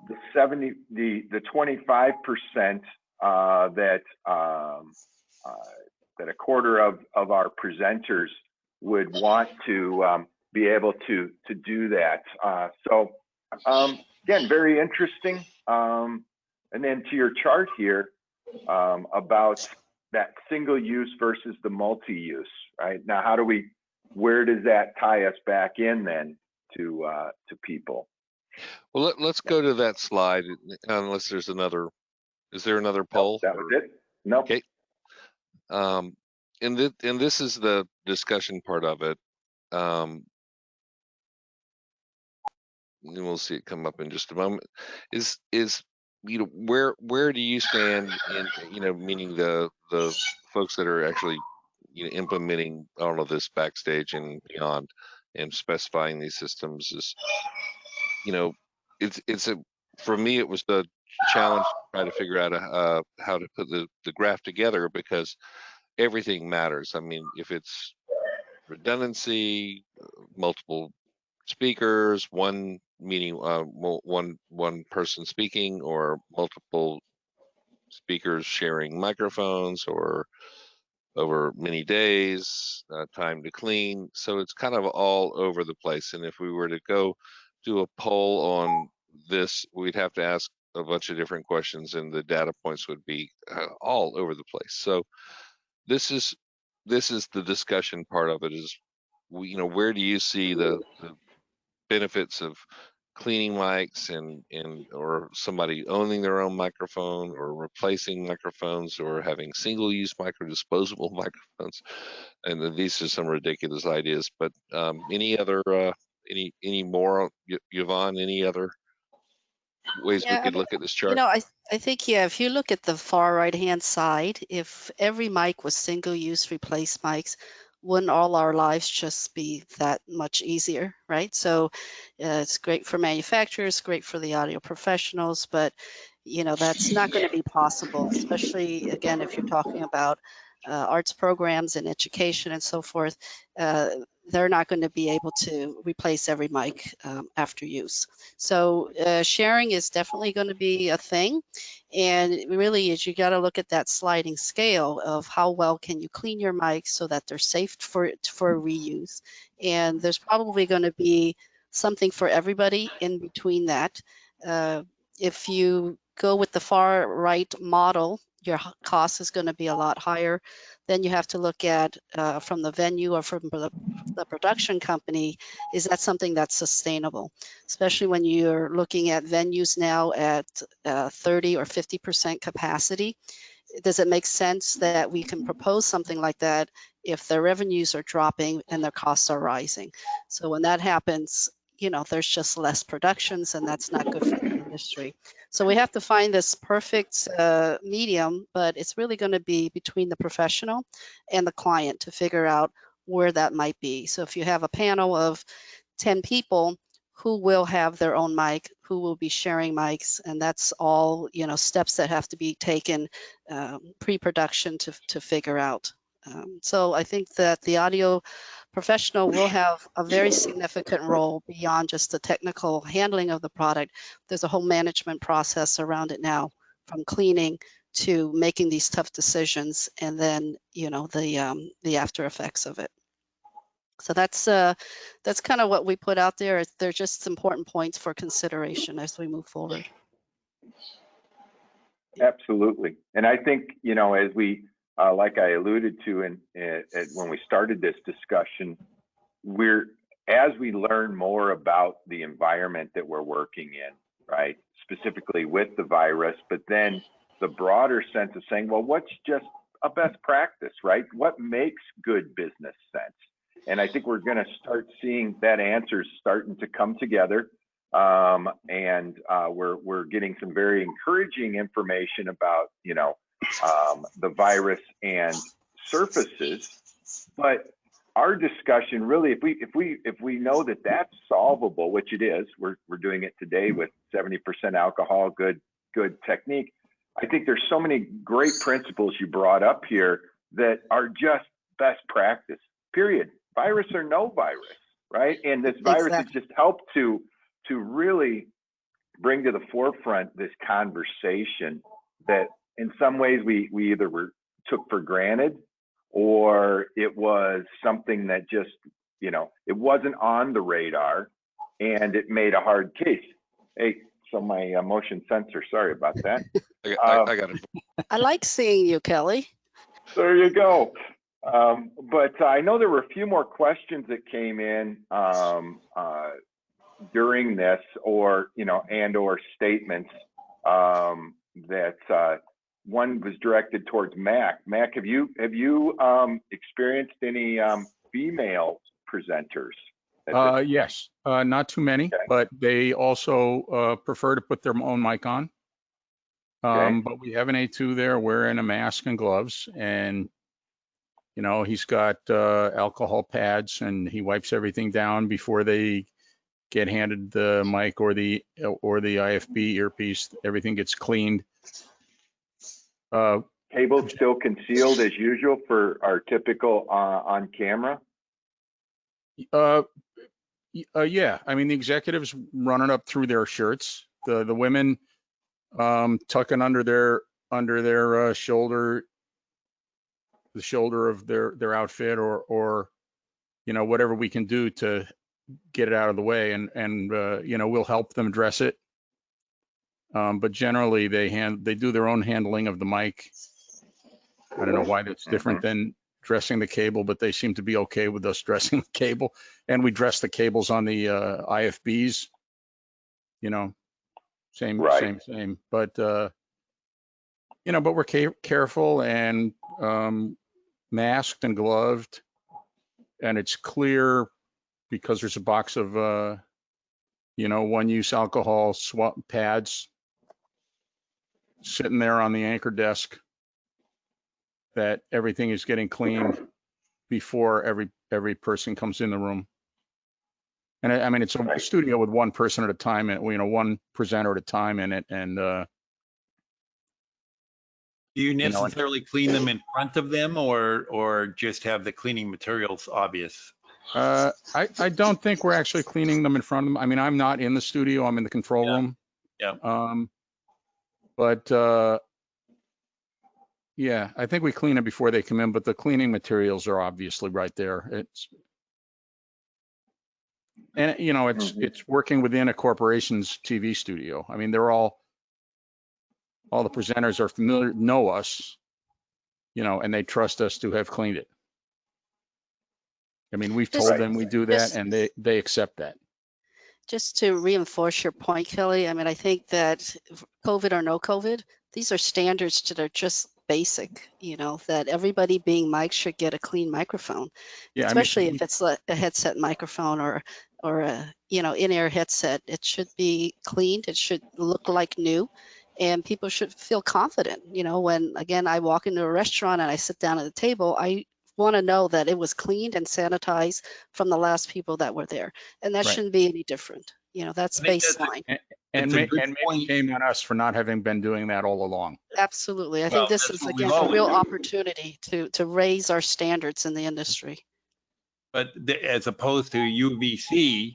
the 25% that a quarter of our presenters would want to be able to do that. So again, very interesting. And then to your chart here about that single use versus the multi-use, right? Now, where does that tie us back in then to people? Well, let's go to that slide, unless there's another. Is there another poll? That was it? No. Okay. And this is the discussion part of it. And we'll see it come up in just a moment. Is where do you stand in, meaning the folks that are actually, implementing all of this backstage and beyond and specifying these systems is, it's for me, it was the challenge to try to figure out how to put the graph together, because everything matters. I mean, if it's redundancy, multiple speakers, one meaning one person speaking, or multiple speakers sharing microphones, or over many days, time to clean. So it's kind of all over the place. And if we were to go do a poll on this, we'd have to ask a bunch of different questions, and the data points would be all over the place. So this is the discussion part of it. Is where do you see the benefits of cleaning mics, and or somebody owning their own microphone, or replacing microphones, or having single-use disposable microphones? And these are some ridiculous ideas. But any other any more, Yvonne? Any other ways we Yeah, could look at this chart? I think, yeah, if you look at the far right-hand side, if every mic was single-use replace mics, wouldn't all our lives just be that much easier, right? So it's great for manufacturers, great for the audio professionals, but that's not going to be possible, especially, again, if you're talking about arts programs and education and so forth. They're not going to be able to replace every mic after use. So sharing is definitely going to be a thing. And it really is, you got to look at that sliding scale of how well can you clean your mics so that they're safe for reuse. And there's probably going to be something for everybody in between that. If you go with the far right model, your cost is going to be a lot higher. Then you have to look at from the venue or from the production company, is that something that's sustainable? Especially when you're looking at venues now at 30 or 50% capacity. Does it make sense that we can propose something like that if their revenues are dropping and their costs are rising? So when that happens, there's just less productions, and that's not good for the industry. So we have to find this perfect medium, but it's really going to be between the professional and the client to figure out where that might be. So if you have a panel of 10 people, who will have their own mic, who will be sharing mics, and that's all steps that have to be taken pre-production to figure out. So I think that the audio professional will have a very significant role beyond just the technical handling of the product. There's a whole management process around it now, from cleaning to making these tough decisions, and then the after effects of it. So that's kind of what we put out there. They're just important points for consideration as we move forward. Absolutely. And I think, as we, like I alluded to when we started this discussion, as we learn more about the environment that we're working in, right, specifically with the virus, but then the broader sense of saying, well, what's just a best practice, right? What makes good business sense? And I think we're going to start seeing that answers starting to come together. And we're getting some very encouraging information about, the virus and surfaces. But our discussion really, if we know that that's solvable, which it is, we're doing it today with 70% alcohol, good technique. I think there's so many great principles you brought up here that are just best practice, period. Virus or no virus, right? And this virus has just helped to really bring to the forefront this conversation that in some ways we either took for granted, or it was something that just, it wasn't on the radar, and it made a hard case. Hey, so my motion sensor, sorry about that. I got it. I like seeing you, Kelly. There you go. But I know there were a few more questions that came in during this, or or statements that one was directed towards Mac. Mac, have you experienced any female presenters? Yes, not too many, Okay. but they also prefer to put their own mic on. Okay. But we have an A2 there wearing a mask and gloves, and you know, he's got alcohol pads, and he wipes everything down before they get handed the mic or the IFB earpiece. Everything gets cleaned. Cable still concealed as usual for our typical on camera. Yeah, I mean, the executives run it up through their shirts. The women tucking under their shoulder, the shoulder of their outfit, or you know, whatever we can do to get it out of the way, and you know, we'll help them dress it. But generally, they do their own handling of the mic. I don't know why that's different than dressing the cable, but they seem to be okay with us dressing the cable, and we dress the cables on the IFBs. You know, same. But you know, but we're careful and masked and gloved, and it's clear because there's a box of you know, one-use alcohol swap pads sitting there on the anchor desk, that everything is getting cleaned before every person comes in the room. And I mean, it's a studio with one person at a time, and you know, one presenter at a time in it, and do you necessarily clean them in front of them, or just have the cleaning materials obvious? I don't think we're actually cleaning them in front of them. I mean, I'm not in the studio, I'm in the control room. Yeah. But yeah, I think we clean it before they come in, but the cleaning materials are obviously right there. And you know, it's working within a corporation's TV studio. I mean, they're all the presenters are familiar, know us, you know, and they trust us to have cleaned it. I mean, we've told them we do that, and they accept that. Just to reinforce your point, Kelly, I mean, I think that COVID or no COVID, these are standards that are just basic, you know, that everybody being mic'd should get a clean microphone, Yeah, especially I mean, if it's a headset microphone or a, you know, in-ear headset. It should be cleaned. It should look like new, and people should feel confident. You know, when, again, I walk into a restaurant and I sit down at the table, I want to know that it was cleaned and sanitized from the last people that were there. And that right. shouldn't be any different. You know, that's baseline. And maybe shame on us for not having been doing that all along. Absolutely. I think this is, again, a real opportunity to raise our standards in the industry. But as opposed to UVC,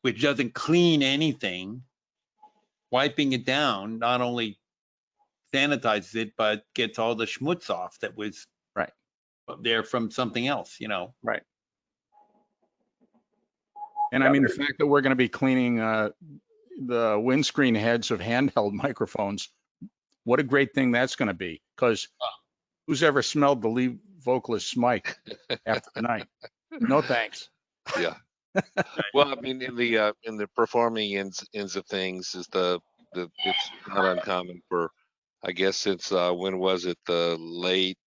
which doesn't clean anything, wiping it down not only sanitizes it, but gets all the schmutz off that was there from something else, you know. Right. And I mean, the fact that we're going to be cleaning the windscreen heads of handheld microphones, what a great thing that's going to be. Because who's ever smelled the lead vocalist's mic after the night? No thanks. Yeah. Well, I mean, in the performing ends of things, is it's not uncommon for, I guess since when was it, the late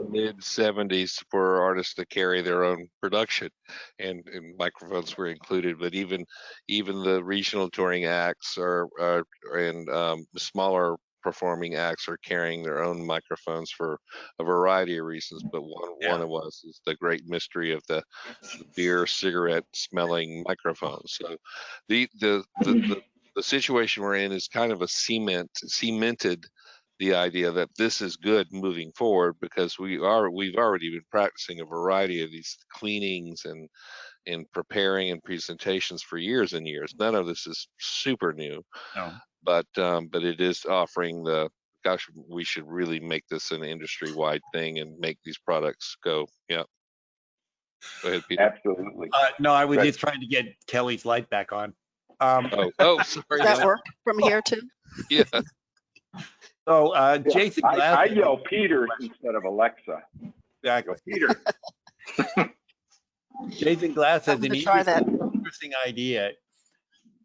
mid 70s, for artists to carry their own production, and microphones were included. But even the regional touring acts and the smaller performing acts are carrying their own microphones for a variety of reasons. But one of us is the great mystery of the beer cigarette smelling microphones. So the situation we're in is kind of a cemented the idea that this is good moving forward, because we've already been practicing a variety of these cleanings and preparing and presentations for years and years. None of this is super new. No. But it is offering gosh, we should really make this an industry-wide thing and make these products go. Yeah. Go ahead, Peter. Absolutely. No, I was just trying to get Kelly's light back on. Sorry. Does that work from here too? Yeah. So Jason Glass. I yell Peter instead of Alexa. Exactly. Peter. Jason Glass has an interesting idea.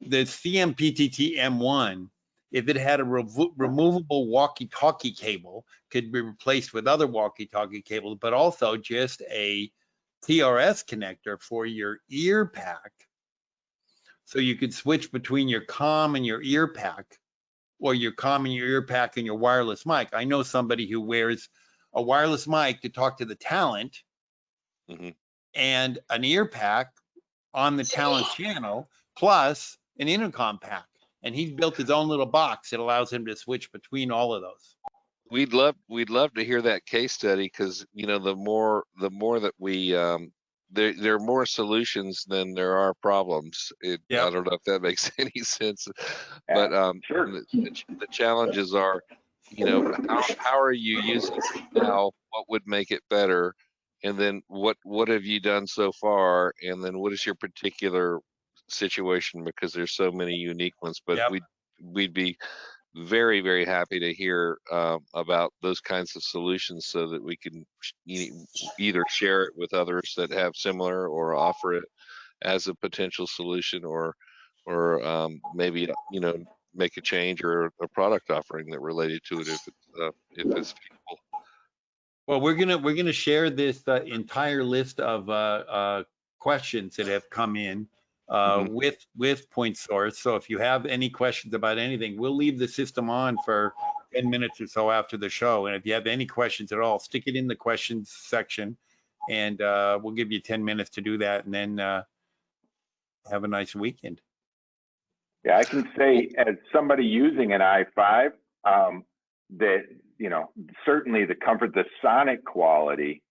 The CMPTT M1, if it had a removable walkie-talkie cable, could be replaced with other walkie-talkie cables, but also just a TRS connector for your ear pack. So you could switch between your comm and your ear pack or your common your ear pack and your wireless mic. I know somebody who wears a wireless mic to talk to the talent and an ear pack on the talent channel, plus an intercom pack. And he's built his own little box that allows him to switch between all of those. We'd love to hear that case study, because the more that we there are more solutions than there are problems. I don't know if that makes any sense, but sure. the challenges are, how are you using it now? What would make it better? And then what have you done so far? And then what is your particular situation? Because there's so many unique ones, but we'd be very, very happy to hear about those kinds of solutions, so that we can either share it with others that have similar, or offer it as a potential solution, or maybe make a change or a product offering that related to it if it's feasible. Well, we're gonna share this entire list of questions that have come in with Point Source. So if you have any questions about anything, we'll leave the system on for 10 minutes or so after the show. And if you have any questions at all, stick it in the questions section, and we'll give you 10 minutes to do that, and then have a nice weekend. Yeah, I can say, as somebody using an i5, that certainly the comfort, the sonic quality.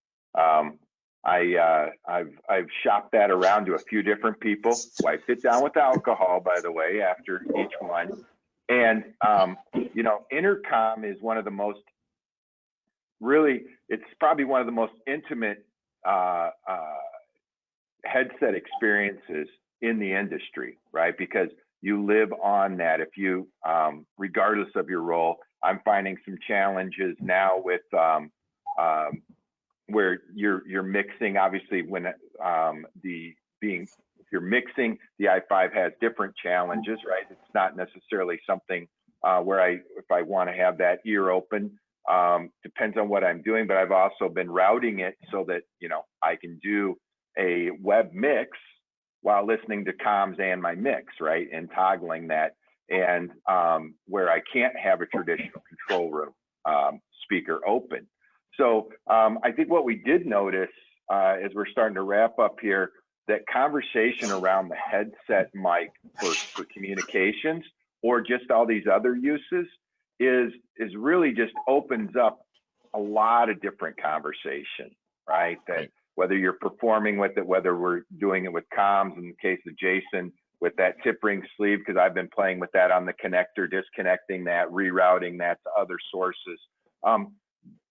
I've shopped that around to a few different people. Wiped it down with alcohol, by the way, after each one. And intercom is one of the most, it's probably one of the most intimate headset experiences in the industry, right? Because you live on that. If you, regardless of your role, I'm finding some challenges now with where you're mixing. Obviously, when if you're mixing, the i5 has different challenges, right? It's not necessarily something where if I want to have that ear open, depends on what I'm doing. But I've also been routing it so that I can do a web mix while listening to comms and my mix, right? And toggling that, and where I can't have a traditional control room speaker open. So I think what we did notice as we're starting to wrap up here, that conversation around the headset mic for communications, or just all these other uses, is really just opens up a lot of different conversation, right? That whether you're performing with it, whether we're doing it with comms, in the case of Jason, with that tip ring sleeve, because I've been playing with that on the connector, disconnecting that, rerouting that to other sources.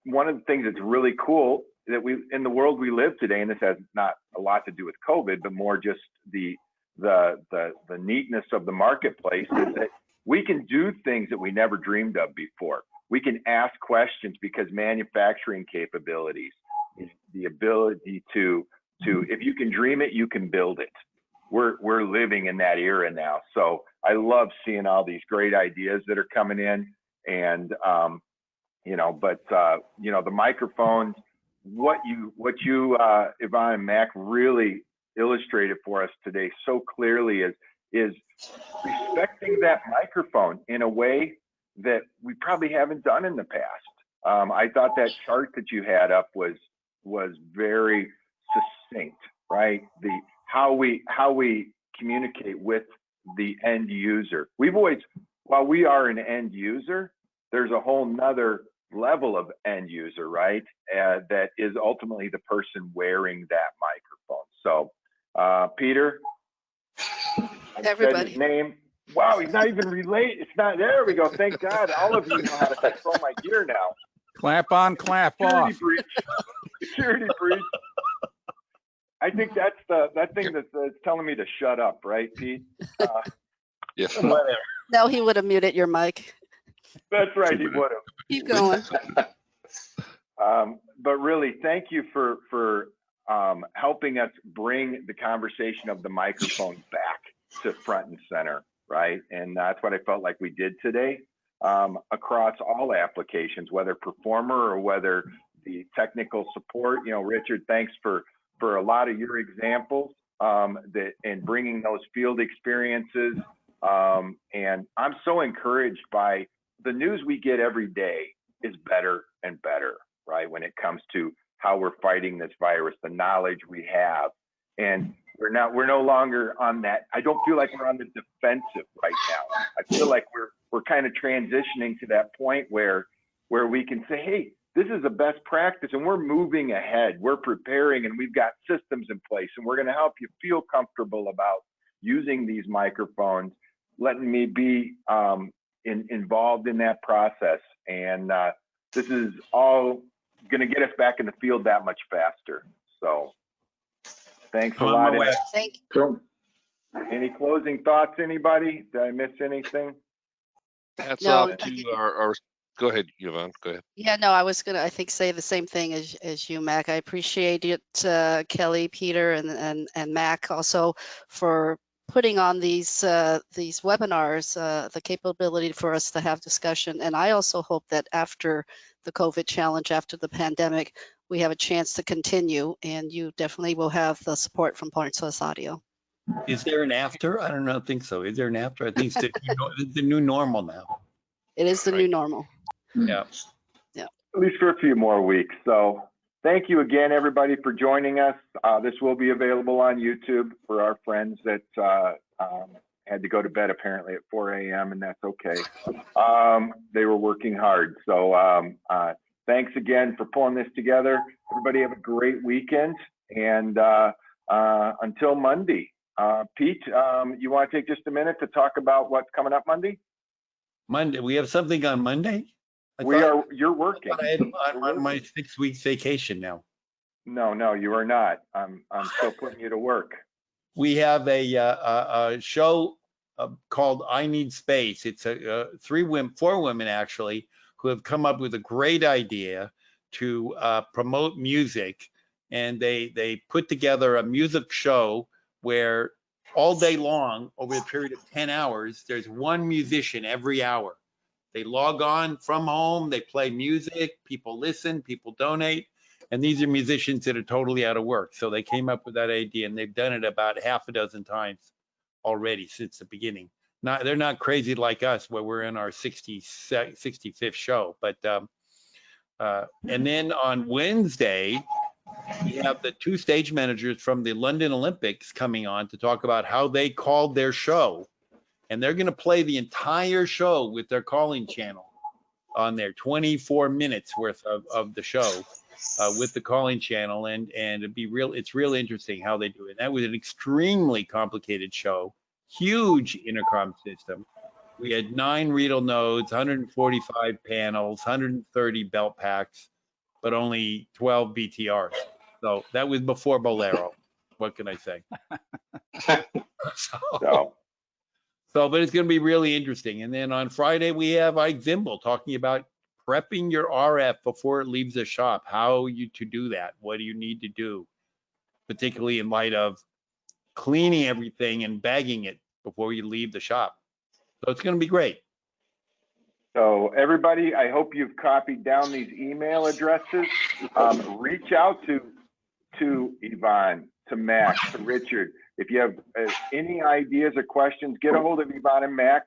One of the things that's really cool that in the world we live today, and this has not a lot to do with COVID, but more just the neatness of the marketplace, is that we can do things that we never dreamed of before. We can ask questions because manufacturing capabilities, the ability to if you can dream it, you can build it. We're living in that era now. So I love seeing all these great ideas that are coming in, and the microphones, what you Yvonne and Mac really illustrated for us today so clearly is respecting that microphone in a way that we probably haven't done in the past. I thought that chart that you had up was very succinct, right? How we communicate with the end user. We've always, while we are an end user, there's a whole nother level of end user, right? That is ultimately the person wearing that microphone. So, Peter, Everybody. his name. Wow, he's not even related. It's not. There we go. Thank God. All of you know how to control my gear now. Clap on, clap Security off. breach. Security breach. I think that's that thing that's telling me to shut up, right, Pete? Yeah. Whatever. No, he would have muted your mic. That's right. He would have. Keep going. But really, thank you for helping us bring the conversation of the microphone back to front and center, right? And that's what I felt like we did today across all applications, whether performer or whether the technical support. Richard, thanks for a lot of your examples and bringing those field experiences And I'm so encouraged by the news we get every day is better and better, right? When it comes to how we're fighting this virus, the knowledge we have, and we're no longer on that. I don't feel like we're on the defensive right now. I feel like we're kind of transitioning to that point where we can say, hey, this is a best practice, and we're moving ahead. We're preparing, and we've got systems in place, and we're going to help you feel comfortable about using these microphones, letting me be involved in that process. And this is all going to get us back in the field that much faster. So thanks a lot. Thank you. Any closing thoughts, anybody? Did I miss anything? Hats No, off to our, go ahead, Yvonne, go ahead. Yeah, no, I was gonna, I think, say the same thing as you, Mac. I appreciate it, Kelly, Peter, and Mac also for putting on these webinars, the capability for us to have discussion. And I also hope that after the COVID challenge, after the pandemic, we have a chance to continue, and you definitely will have the support from Pointless Audio. Is there an after? I don't think so. Is there an after? I think it's the new normal now. It is the Right. new normal. Yeah. At least for a few more weeks. So thank you again, everybody, for joining us. This will be available on YouTube for our friends that had to go to bed apparently at 4 a.m. and that's okay. They were working hard. So thanks again for pulling this together. Everybody have a great weekend. And until Monday, Pete, you want to take just a minute to talk about what's coming up Monday? Monday, we have something on Monday? You're working. I'm on my 6 weeks vacation now. No, you are not. I'm still putting you to work. We have a show called I Need Space. It's four women actually, who have come up with a great idea to promote music. And they put together a music show where all day long, over a period of 10 hours, there's one musician every hour. They log on from home, they play music, people listen, people donate, and these are musicians that are totally out of work. So they came up with that idea, and they've done it about half a dozen times already since the beginning. They're not crazy like us, where we're in our 65th show. But and then on Wednesday, we have the two stage managers from the London Olympics coming on to talk about how they called their show. And they're going to play the entire show with their calling channel on there, 24 minutes worth of the show with the calling channel. And it's real interesting how they do it. That was an extremely complicated show, huge intercom system. We had 9 Riedel nodes, 145 panels, 130 belt packs, but only 12 BTRs. So that was before Bolero. What can I say? But it's going to be really interesting. And then on Friday, we have Ike Zimble talking about prepping your RF before it leaves the shop, how to do that. What do you need to do, particularly in light of cleaning everything and bagging it before you leave the shop. So it's going to be great. So everybody, I hope you've copied down these email addresses. Reach out to Yvonne, to Mac, to Richard. If you have any ideas or questions, get a hold of Yvonne and Mac.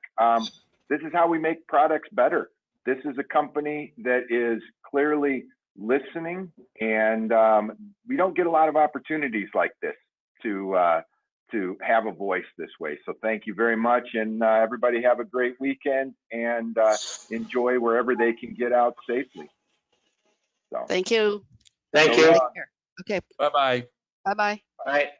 This is how we make products better. This is a company that is clearly listening, and we don't get a lot of opportunities like this to have a voice this way. So thank you very much, and everybody have a great weekend and enjoy wherever they can get out safely. So Thank you. Thank you. Okay. Bye-bye. Bye-bye. Bye.